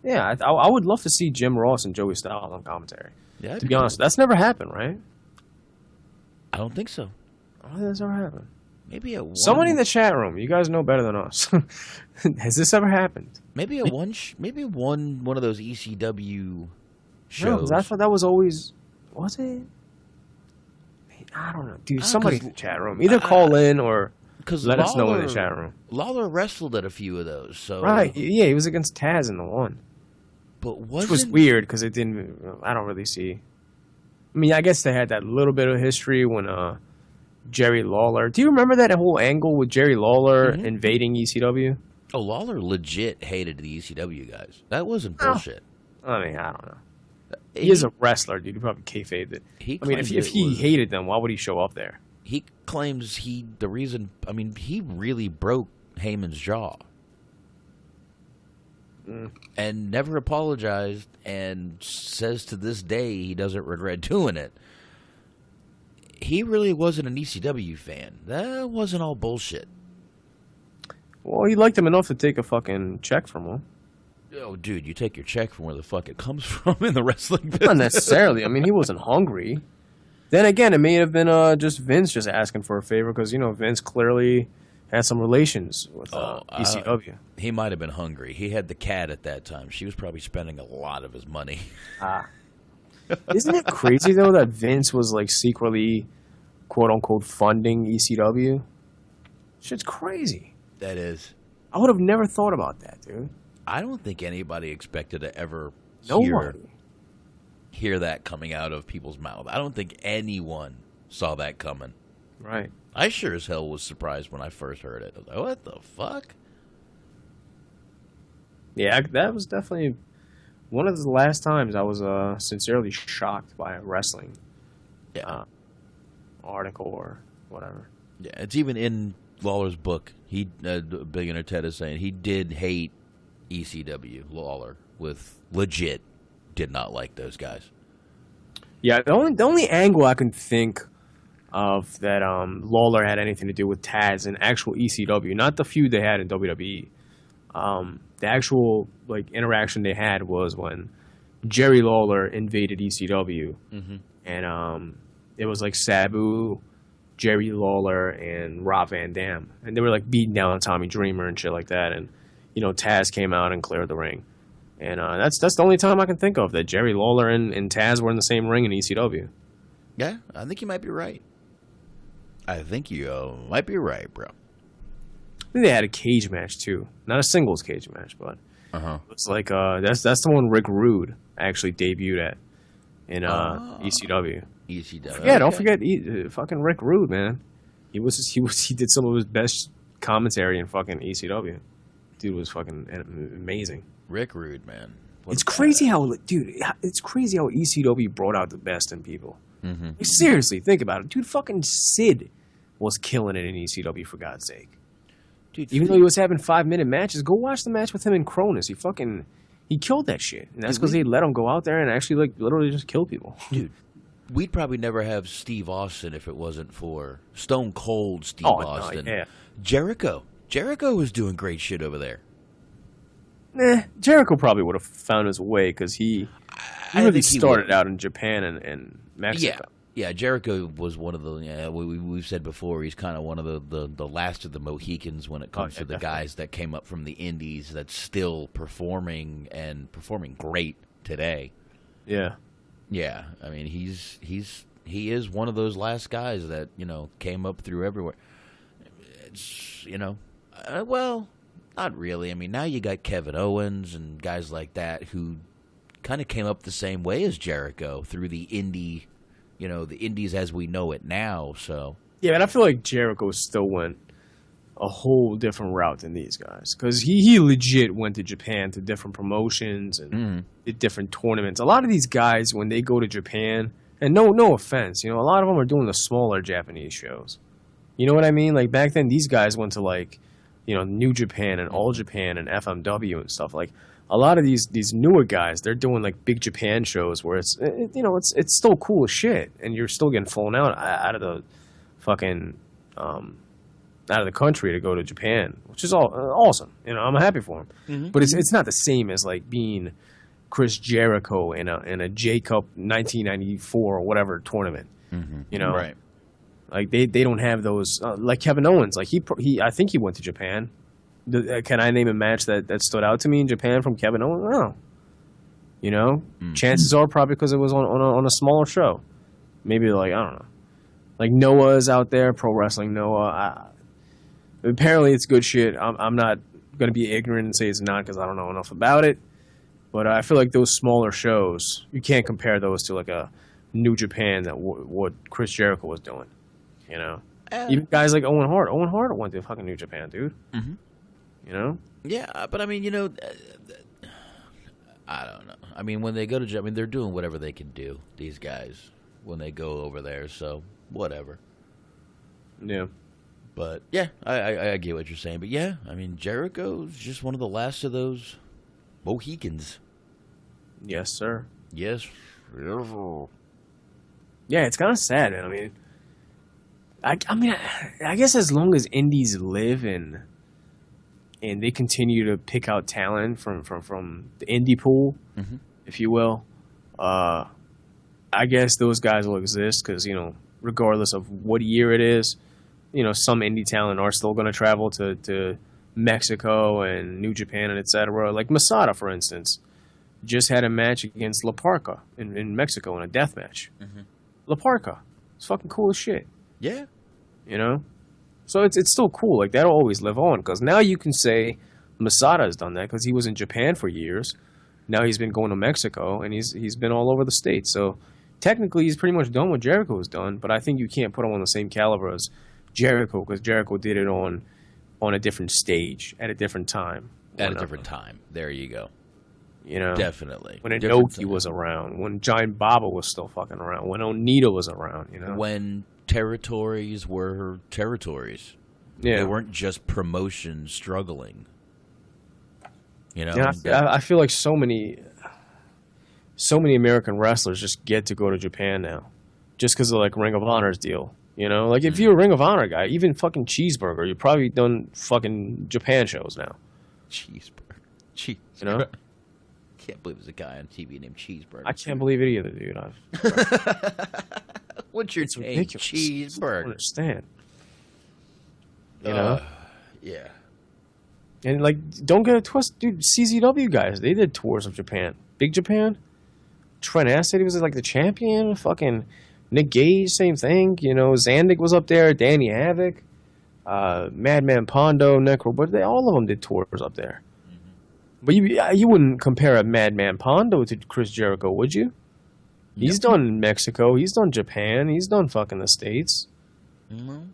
yeah, I would love to see Jim Ross and Joey Styles on commentary. Yeah, to be honest, that's never happened, right? I don't think so. I don't think that's ever happened. Maybe somebody in the chat room. You guys know better than us. Has this ever happened? Maybe one of those ECW shows. No, because I thought that was always. Was it? I don't know, dude. Somebody in the chat room, either call in or let us know in the chat room. Lawler wrestled at a few of those, so right. Yeah, he was against Taz in the one, which was weird because it didn't. I don't really see. I mean, I guess they had that little bit of history when Jerry Lawler. Do you remember that whole angle with Jerry Lawler invading ECW? Oh, Lawler legit hated the ECW guys. That wasn't bullshit. I mean, I don't know. He is a wrestler, dude. He probably kayfabed it. If he hated them, why would he show up there? He claims he really broke Heyman's jaw. And never apologized, and says to this day he doesn't regret doing it. He really wasn't an ECW fan. That wasn't all bullshit. Well, he liked him enough to take a fucking check from him. Oh, dude, you take your check from where the fuck it comes from in the wrestling business. Not necessarily. I mean, he wasn't hungry. Then again, it may have been just Vince just asking for a favor because, Vince clearly had some relations with ECW. He might have been hungry. He had the cat at that time. She was probably spending a lot of his money. Isn't it crazy, though, that Vince was, like, secretly, quote-unquote, funding ECW? Shit's crazy. That is. I would have never thought about that, dude. I don't think anybody expected to ever hear that coming out of people's mouth. I don't think anyone saw that coming. Right. I sure as hell was surprised when I first heard it. I was like, what the fuck? Yeah, that was definitely one of the last times I was sincerely shocked by a wrestling article or whatever. Yeah, it's even in Lawler's book. He, Billionaire Ted is saying he did hate ECW. Lawler did not like those guys. Yeah, the only angle I can think of that Lawler had anything to do with Taz and actual ECW, not the feud they had in WWE. The actual interaction they had was when Jerry Lawler invaded ECW, and it was like Sabu, Jerry Lawler, and Rob Van Dam, and they were beating down Tommy Dreamer and shit like that, and Taz came out and cleared the ring, and that's the only time I can think of that Jerry Lawler and Taz were in the same ring in ECW. Yeah, I think you might be right. Bro. I think they had a cage match too, not a singles cage match, but it's like that's the one Rick Rude actually debuted at in ECW. Yeah, don't forget fucking Rick Rude, man. He did some of his best commentary in fucking ECW. Dude was fucking amazing. Rick Rude, man. It's crazy how ECW brought out the best in people. Seriously, think about it, dude. Fucking Sid was killing it in ECW, for God's sake. Dude, even though he was having 5-minute matches, go watch the match with him and Cronus. He killed that shit, and that's because they let him go out there and actually literally just kill people. Dude, we'd probably never have Steve Austin if it wasn't for Stone Cold Steve Austin. Yeah. Jericho was doing great shit over there. Jericho probably would have found his way because he really started out in Japan and Mexico. Yeah, Jericho was one of the. We've said before, he's kind of one of the last of the Mohicans when it comes to the guys that came up from the Indies that's still performing great today. Yeah, yeah. I mean, he is one of those last guys that came up through everywhere. It's well, not really. I mean, now you got Kevin Owens and guys like that who kind of came up the same way as Jericho through the indie. The indies as we know it now, so... Yeah, but I feel like Jericho still went a whole different route than these guys. Because he legit went to Japan to different promotions and did different tournaments. A lot of these guys, when they go to Japan... And no offense, a lot of them are doing the smaller Japanese shows. You know what I mean? Like, back then, these guys went to, New Japan and All Japan and FMW and stuff. a lot of these newer guys, they're doing like big Japan shows where it's still cool as shit, and you're still getting flown out of the fucking out of the country to go to Japan, which is all awesome. I'm happy for him. Mm-hmm. But it's not the same as like being Chris Jericho in a J Cup 1994 or whatever tournament. Mm-hmm. Right? Like they don't have those like Kevin Owens. Like he I think he went to Japan. Can I name a match that stood out to me in Japan from Kevin Owens? No. Chances are probably because it was on a smaller show. Maybe like I don't know. Like Noah's out there, Pro Wrestling Noah. Apparently it's good shit. I'm not going to be ignorant and say it's not because I don't know enough about it. But I feel like those smaller shows, you can't compare those to like a New Japan what Chris Jericho was doing. Even guys like Owen Hart. Owen Hart went to fucking New Japan, dude. Mm-hmm. Yeah, but I mean, I don't know. I mean, when they go to Japan, they're doing whatever they can do, these guys, when they go over there. So, whatever. Yeah. But, yeah, I get what you're saying. But, yeah, I mean, Jericho's just one of the last of those Mohicans. Yes, sir. Yes. Yeah, it's kind of sad, man. I mean, I guess as long as indies live and they continue to pick out talent from the indie pool, mm-hmm. if you will, I guess those guys will exist because, regardless of what year it is, some indie talent are still going to travel to Mexico and New Japan and et cetera. Like Masada, for instance, just had a match against La Parca in Mexico in a death match. Mm-hmm. La Parca. It's fucking cool as shit. Yeah. So it's still cool. Like, that'll always live on because now you can say Masada has done that because he was in Japan for years. Now he's been going to Mexico and he's been all over the States. So technically he's pretty much done what Jericho has done, but I think you can't put him on the same caliber as Jericho because Jericho did it on a different stage at a different time. At a different time. There you go. Definitely. When Inoki was around, when Giant Baba was still fucking around, when Onita was around, When territories were territories. Yeah. They weren't just promotions struggling. Yeah, I feel like so many American wrestlers just get to go to Japan now. Just because of like Ring of Honor's deal. Like if you're a Ring of Honor guy, even fucking Cheeseburger, you've probably done fucking Japan shows now. Cheeseburger. Can't believe there's a guy on TV named Cheeseburger. I can't believe it either, dude. What's your name? Cheeseburger. I don't understand. Yeah. And like, don't get it twisted, dude. CZW guys, they did tours of Japan. Big Japan. Trent Acid, he was like the champion. Fucking Nick Gage, same thing. Zandig was up there. Danny Havoc, Madman Pondo, Necro, but all of them did tours up there. But you wouldn't compare a Madman Pondo to Chris Jericho, would you? He's done Mexico. He's done Japan. He's done fucking the States. Mm-hmm.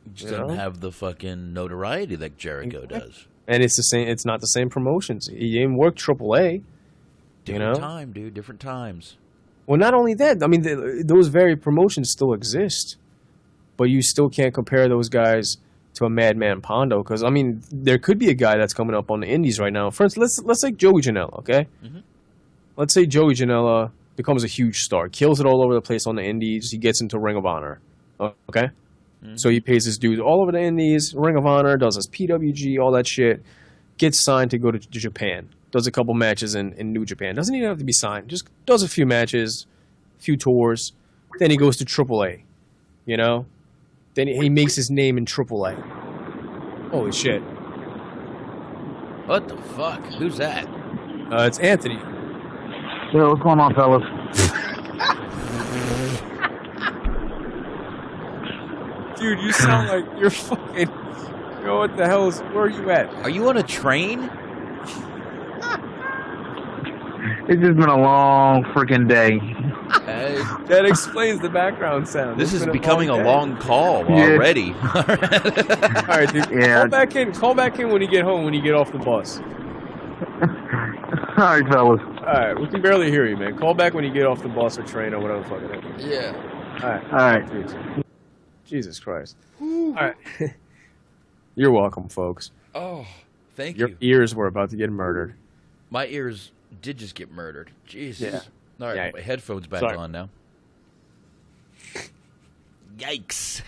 He just doesn't have the fucking notoriety that Jericho does. And it's the same. It's not the same promotions. He didn't work AAA. Different time, dude. Different times. Well, not only that. I mean, those very promotions still exist, but you still can't compare those guys to a Madman Pondo, because I mean, there could be a guy that's coming up on the indies right now. For instance, let's take Joey Janela, okay? Mm-hmm. Let's say Joey Janela becomes a huge star, kills it all over the place on the indies. He gets into Ring of Honor, okay? Mm-hmm. So he pays his dues all over the indies, Ring of Honor, does his PWG, all that shit, gets signed to go to Japan, does a couple matches in New Japan. Doesn't even have to be signed, just does a few matches, few tours, then he goes to AAA, Then he makes his name in AAA. Holy shit. What the fuck? Who's that? It's Anthony. Yo, what's going on, fellas? Dude, you sound like you're fucking... what the hell where are you at? Are you on a train? It's just been a long freaking day. That explains the background sound. This is becoming a long call already. All right, dude. Yeah. Call back in when you get home, when you get off the bus. All right, fellas. All right, we can barely hear you, man. Call back when you get off the bus or train or whatever fucking it is. Yeah. All right. Jesus Christ. All right. You're welcome, folks. Oh, thank you. Your ears were about to get murdered. My ears did just get murdered. Jesus. Yeah. All right, Yeah. my headphones back Sorry. on now. Yikes.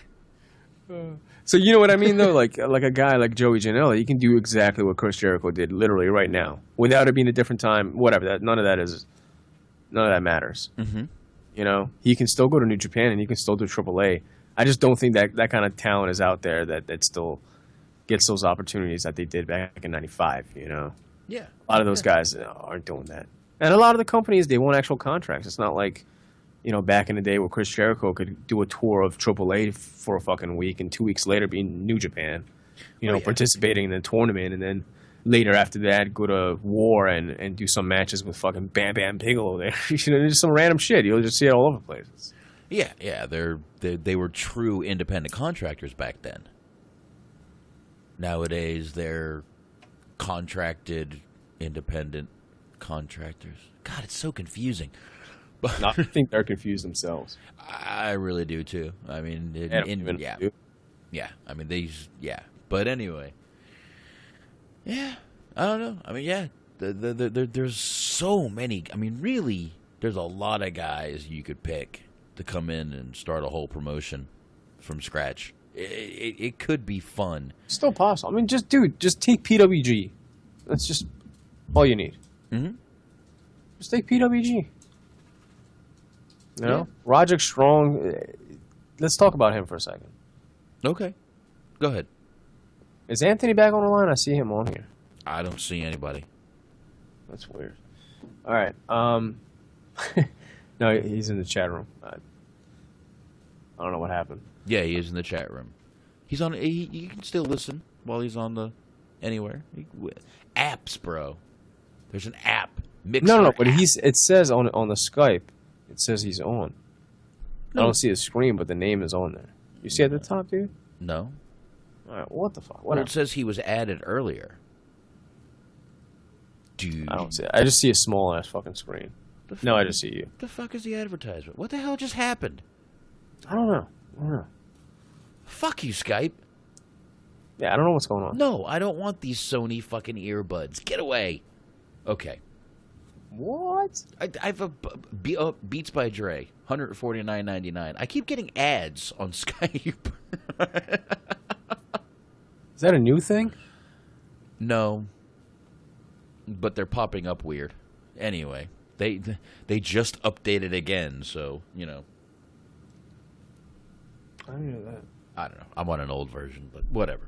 So you know what I mean, though? Like a guy like Joey Janela, he can do exactly what Chris Jericho did, literally right now, without it being a different time. Whatever. None of that matters. Mm-hmm. You know, he can still go to New Japan and he can still do AAA. I just don't think that kind of talent is out there that still gets those opportunities that they did back in '95. You know, Yeah. a lot of those guys aren't doing that, and a lot of the companies, they want actual contracts. It's not like, you know, back in the day where Chris Jericho could do a tour of AAA for a fucking week and 2 weeks later be in New Japan, you know, participating in the tournament, and then later after that go to War and do some matches with fucking Bam Bam Bigelow there. You know, just some random shit. You'll just see it all over the place. Yeah. They were true independent contractors back then. Nowadays, they're contracted independent contractors. God, it's so confusing. I think they're confused themselves. I really do too. I mean, yeah. I mean, But anyway, yeah. I don't know. I mean, yeah. There's so many. I mean, really, there's a lot of guys you could pick to come in and start a whole promotion from scratch. It could be fun. Still possible. I mean, just take PWG. That's just all you need. Mm-hmm. Just take PWG. You know, Roderick Strong. Let's talk about him for a second. Okay, go ahead. Is Anthony back on the line? I see him on here. I don't see anybody. That's weird. All right. No, he's in the chat room. I don't know what happened. Yeah, he is in the chat room. He's on. You can still listen while he's on the anywhere. Apps, bro. There's an app. Mixlr No, but app. it says on the Skype. It says he's on. No. I don't see his screen, but the name is on there. You see at the top, dude? No. All right. What the fuck? Well, it says he was added earlier. Dude. I don't see it. I just see a small ass fucking screen. No, I just see you. The fuck is the advertisement? What the hell just happened? I don't know. Fuck you, Skype. Yeah, I don't know what's going on. No, I don't want these Sony fucking earbuds. Get away. Okay. What? I have a Beats by Dre, $149.99. I keep getting ads on Skype. Is that a new thing? No. But they're popping up weird. Anyway, they just updated again, so, you know. I didn't know that. I don't know. I'm on an old version, but whatever.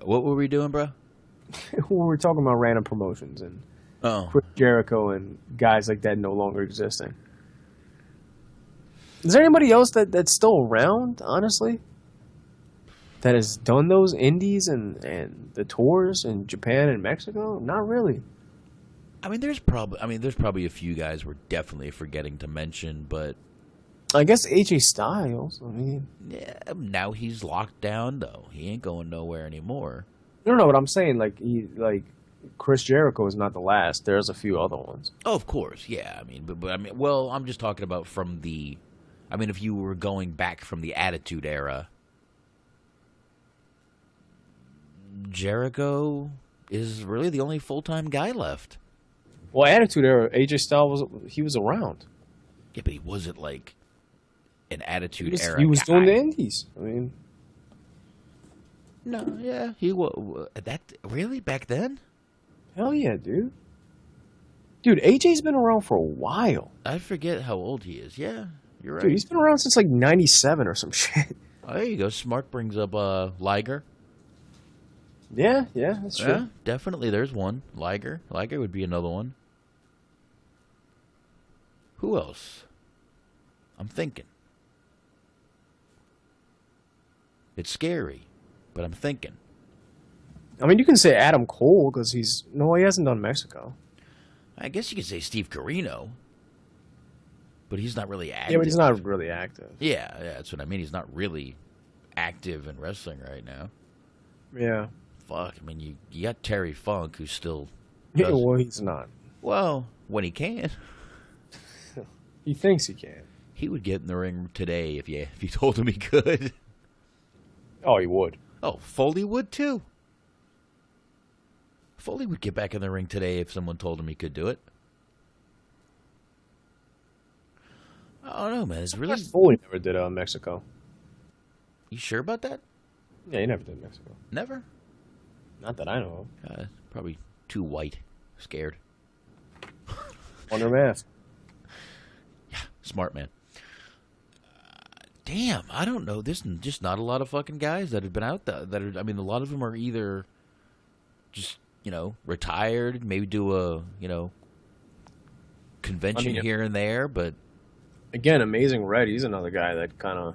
What were we doing, bro? We were talking about random promotions and Chris Jericho and guys like that no longer existing. Is there anybody else that's still around, honestly, that has done those indies and the tours in Japan and Mexico? Not really. I mean, there's probably a few guys we're definitely forgetting to mention, but I guess AJ Styles. I mean, yeah, now he's locked down though. He ain't going nowhere anymore. No, what I'm saying, Chris Jericho is not the last. There's a few other ones. Oh, of course, yeah. I mean, but I mean, well, I'm just talking about from the. I mean, if you were going back from the Attitude Era, Jericho is really the only full-time guy left. Well, Attitude Era, AJ Styles was around. Yeah, but he wasn't like an Attitude Era. He was guy. doing the indies. I mean, no, yeah, he was that really back then. Hell yeah, dude. Dude, AJ's been around for a while. I forget how old he is. Yeah, you're right. Dude, he's been around since like 97 or some shit. Oh, there you go. Smart brings up Liger. Yeah, that's true. Yeah, definitely. There's one. Liger would be another one. Who else? I'm thinking. It's scary, but I'm thinking. I mean, you can say Adam Cole because he hasn't done Mexico. I guess you could say Steve Corino, but he's not really active. Yeah, but he's not really active. Yeah, that's what I mean. He's not really active in wrestling right now. Yeah. Fuck, I mean, you got Terry Funk, who's still... Yeah, well, he's not. Well, when he can. He thinks he can. He would get in the ring today if you told him he could. Oh, he would. Oh, Foley would too. Foley would get back in the ring today if someone told him he could do it. I don't know, man. It's really... Foley never did Mexico. You sure about that? Yeah, he never did Mexico. Never? Not that I know of. Probably too white. Scared. Under mask. Yeah, smart man. Damn, I don't know. There's just not a lot of fucking guys that have been out there. I mean, a lot of them are either just, retired, maybe do a, convention here and there, but... Again, Amazing Red, he's another guy that kind of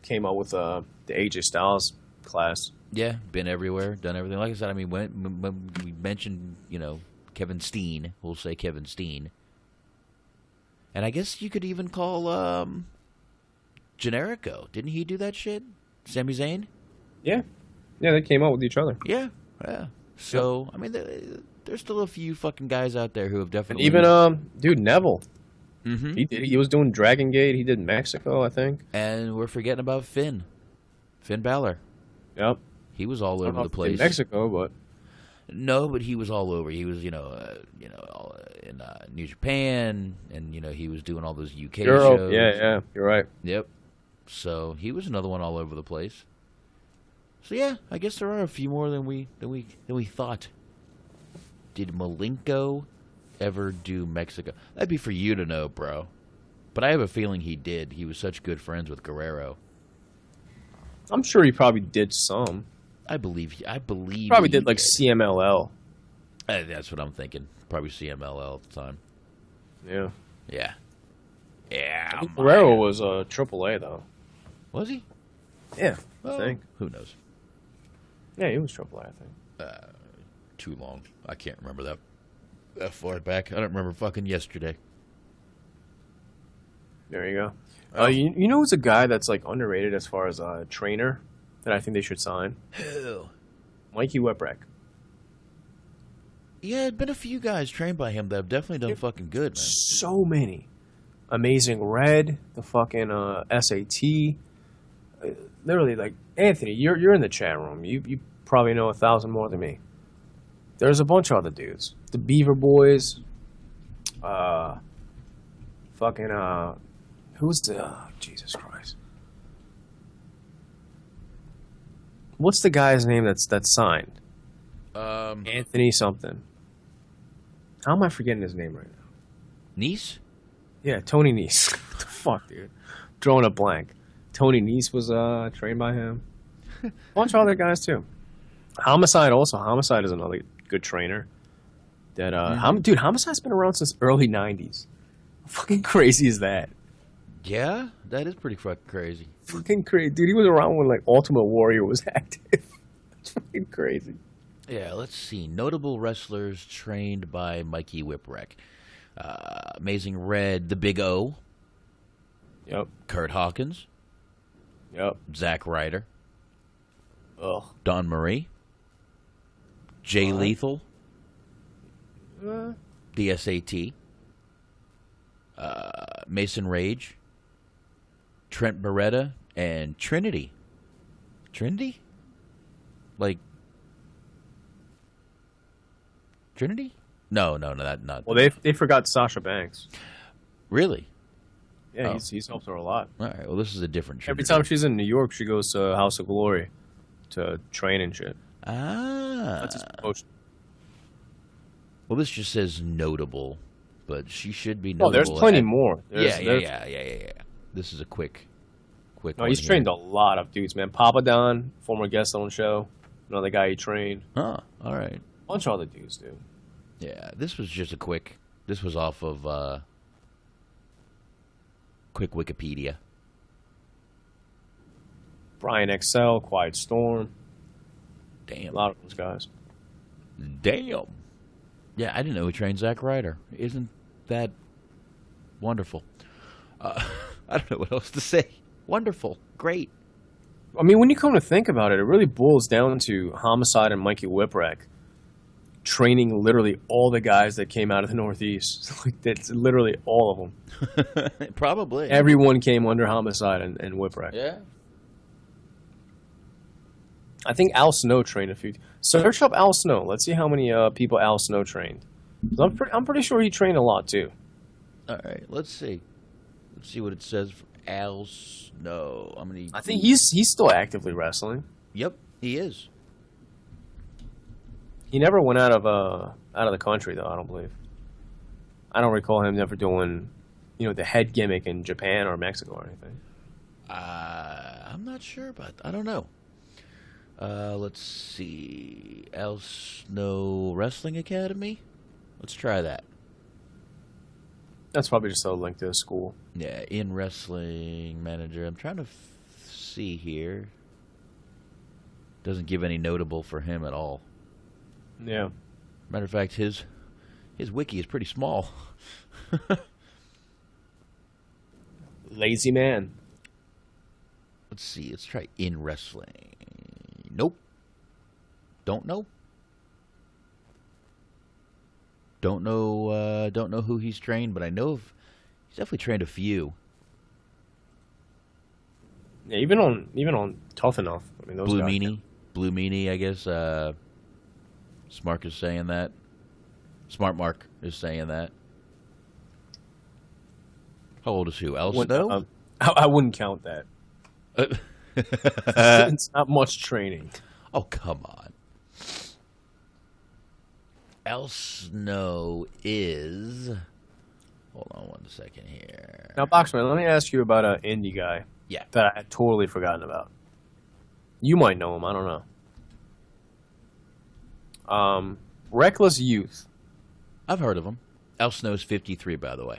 came up with the AJ Styles class. Yeah, been everywhere, done everything. Like I said, I mean, when we mentioned, Kevin Steen, we'll say Kevin Steen. And I guess you could even call Jericho. Didn't he do that shit? Sami Zayn? Yeah. Yeah, they came out with each other. Yeah. So, I mean, there's still a few fucking guys out there who have definitely... And even, dude, Neville. Mm-hmm. He was doing Dragon Gate. He did Mexico, I think. And we're forgetting about Finn Balor. Yep. He was all over the place. In Mexico, but... No, but he was all over. He was, in New Japan, and, he was doing all those UK shows. Yeah, you're right. Yep. So he was another one all over the place. So yeah, I guess there are a few more than we thought. Did Malenko ever do Mexico? That'd be for you to know, bro. But I have a feeling he did. He was such good friends with Guerrero. I'm sure he probably did some. I believe. Probably did like CMLL. That's what I'm thinking. Probably CMLL at the time. Yeah. Yeah. Yeah. Guerrero was AAA though. Was he? Yeah, I think. Who knows? Yeah, he was AAA, I think. Too long. I can't remember that far back. I don't remember fucking yesterday. There you go. You know who's a guy that's like underrated as far as a trainer that I think they should sign? Who? Mikey Whipwreck. Yeah, there's been a few guys trained by him that have definitely done fucking good, man. So many. Amazing Red, the fucking SAT. Literally, like, Anthony, you're in the chat room. You probably know 1,000 more than me. There's a bunch of other dudes. The Beaver Boys. Who's the... Jesus Christ. What's the guy's name that's signed? Anthony something. How am I forgetting his name right now? Nice? Yeah, Tony Nese. What the fuck, dude? Drawing a blank. Tony Nese was trained by him. A bunch of other guys, too. Homicide also. Homicide is another good trainer. That dude, Homicide's been around since early 90s. How fucking crazy is that? Yeah, that is pretty fucking crazy. Fucking crazy. Dude, he was around when, like, Ultimate Warrior was active. It's fucking crazy. Yeah, let's see. Notable wrestlers trained by Mikey Whipwreck. Amazing Red, the Big O. Yep. Kurt Hawkins. Yep. Zack Ryder. Ugh. Don Marie. Jay Lethal. The SAT. Mason Rage. Trent Beretta. And Trinity. Trinity? Like... Trinity? No, not. Well, they forgot Sasha Banks. Really? Yeah, he's helped her a lot. All right. Well, this is a different Trinity. Every time she's in New York, she goes to House of Glory to train and shit. That's his promotion. Well, this just says notable, but she should be notable. Oh, there's plenty more. Yeah. This is a quick. No, he's trained a lot of dudes, man. Papa Don, former guest on the show, another guy he trained. Huh. All right. A bunch of other dudes, dude. Yeah, this was just a quick. This was off of quick Wikipedia. Bryan XL, Quiet Storm. Damn. A lot of those guys. Damn. Yeah, I didn't know he trained Zack Ryder. Isn't that wonderful? I don't know what else to say. Wonderful. Great. I mean, when you come to think about it, it really boils down to Homicide and Mikey Whipwreck training literally all the guys that came out of the Northeast. Like, that's literally all of them. Probably. Everyone came under Homicide and Whipwreck. Yeah. I think Al Snow trained a few. Search up Al Snow. Let's see how many people Al Snow trained. I'm pretty sure he trained a lot too. All right, let's see. Let's see what it says for Al Snow. I think he's still actively wrestling. Yep, he is. He never went out of the country though. I don't believe. I don't recall him ever doing, the head gimmick in Japan or Mexico or anything. I'm not sure about. I don't know. Let's see. Al Snow Wrestling Academy. Let's try that. That's probably just a link to the school. Yeah, in wrestling manager. I'm trying to see here. Doesn't give any notable for him at all. Yeah. Matter of fact, his wiki is pretty small. Lazy man. Let's see. Let's try in wrestling. Nope. Don't know. Don't know who he's trained, but I know he's definitely trained a few. Yeah, even on Tough Enough. I mean, those Blue guys, Meanie. Blue Meanie, I guess. Smart is saying that. Smart Mark is saying that. How old is who? El Snow? I wouldn't count that. It's not much training. Oh, come on. El Snow is... Hold on 1 second here. Now, Boxman, let me ask you about an indie guy. Yeah. That I had totally forgotten about. You might know him. I don't know. Reckless Youth. I've heard of him. El Snow's 53, by the way.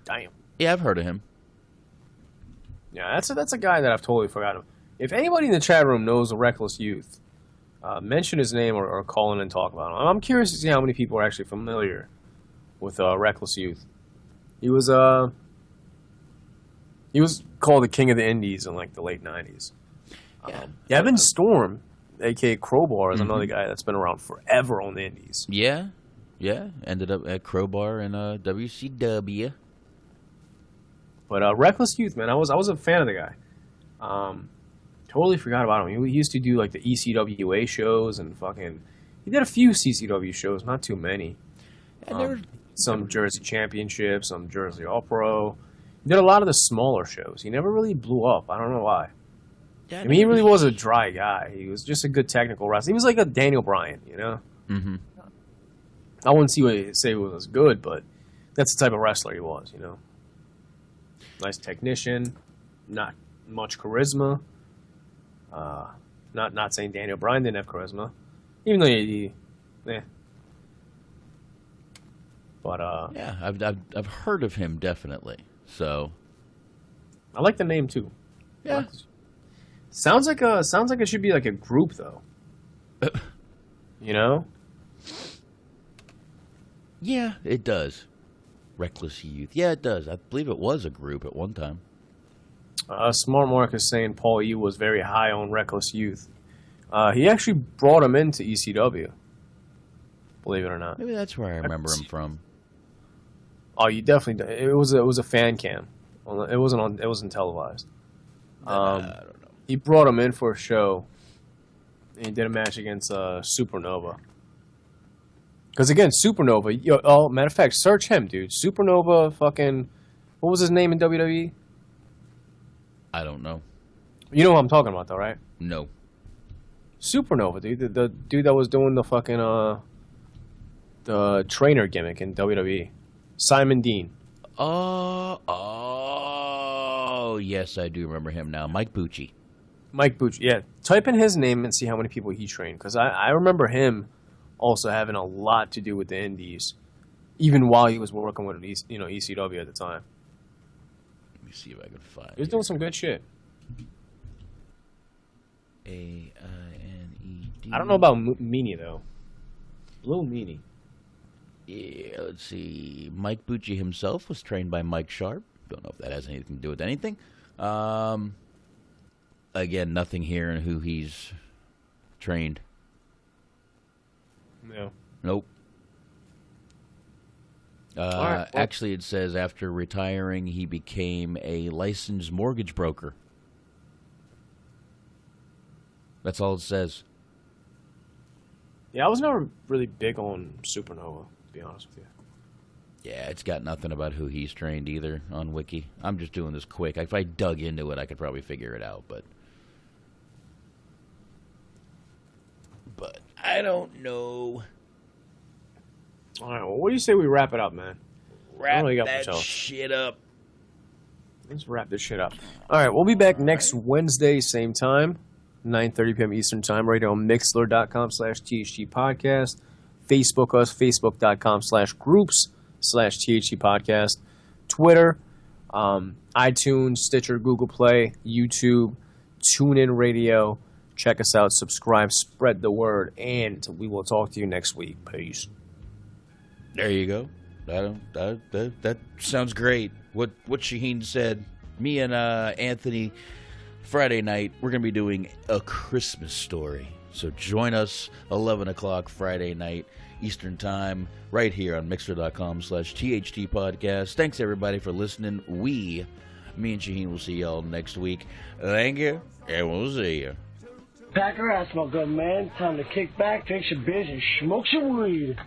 Damn. Yeah, I've heard of him. Yeah, that's a guy that I've totally forgotten. If anybody in the chat room knows a Reckless Youth, mention his name or call in and talk about him. I'm curious to see how many people are actually familiar with Reckless Youth. He was called the King of the Indies in like the late 90s. Devin Storm, a.k.a. Crowbar, is another guy that's been around forever on the Indies. Yeah. Ended up at Crowbar in WCW. But Reckless Youth, man, I was a fan of the guy. Totally forgot about him. He used to do like the ECWA shows and fucking. He did a few CZW shows, not too many. Some Jersey Championship, some Jersey All Pro. He did a lot of the smaller shows. He never really blew up. I don't know why. Yeah, I mean, he really was a dry guy. He was just a good technical wrestler. He was like a Daniel Bryan, Mm-hmm. I wouldn't say he was good, but that's the type of wrestler he was, Nice technician, not much charisma. Not saying Daniel Bryan didn't have charisma, even though But yeah, I've heard of him definitely. So I like the name too. Yeah, sounds like it should be like a group though. Yeah, it does. Reckless Youth. Yeah, it does. I believe it was a group at one time. Smart Mark is saying Paul E was very high on Reckless Youth. He actually brought him into ECW. Believe it or not. Maybe that's where I remember him from. Oh, you definitely. It was a fan cam. It wasn't televised. I don't know. He brought him in for a show. And he did a match against Supernova. Because again, Supernova. Matter of fact, search him, dude. Supernova. Fucking. What was his name in WWE? I don't know. You know what I'm talking about, though, right? No. Supernova, dude. The dude that was doing the fucking the trainer gimmick in WWE. Simon Dean. Oh, yes, I do remember him now. Mike Bucci. Yeah. Type in his name and see how many people he trained. Because I remember him also having a lot to do with the Indies, even while he was working with ECW at the time. Let me see if I can find. He was doing some good shit. AINED. I don't know about Meanie though. Little Meanie. Yeah, let's see. Mike Bucci himself was trained by Mike Sharp. Don't know if that has anything to do with anything. Again, nothing here in who he's trained. No. Nope. Right, actually, it says after retiring, he became a licensed mortgage broker. That's all it says. Yeah, I was never really big on Supernova, to be honest with you. Yeah, it's got nothing about who he's trained either on Wiki. I'm just doing this quick. If I dug into it, I could probably figure it out, but I don't know. All right, well, what do you say we wrap it up, man? Wrap that shit up. Let's wrap this shit up. All right, we'll be back next Wednesday, same time, 9:30 p.m. Eastern Time, right on Mixlr.com/THG Podcast. Facebook us, Facebook.com/groups/THG Podcast. Twitter, iTunes, Stitcher, Google Play, YouTube, TuneIn Radio. Check us out, subscribe, spread the word, and we will talk to you next week. Peace. There you go. That sounds great. What Shaheen said. Me and Anthony, Friday night, we're going to be doing A Christmas Story. So join us 11 o'clock Friday night, Eastern Time, right here on Mixlr.com/THT Podcast. Thanks, everybody, for listening. Me and Shaheen will see y'all next week. Thank you, and we'll see you. Packer, that's my good man. Time to kick back, take some beers, and smoke some weed.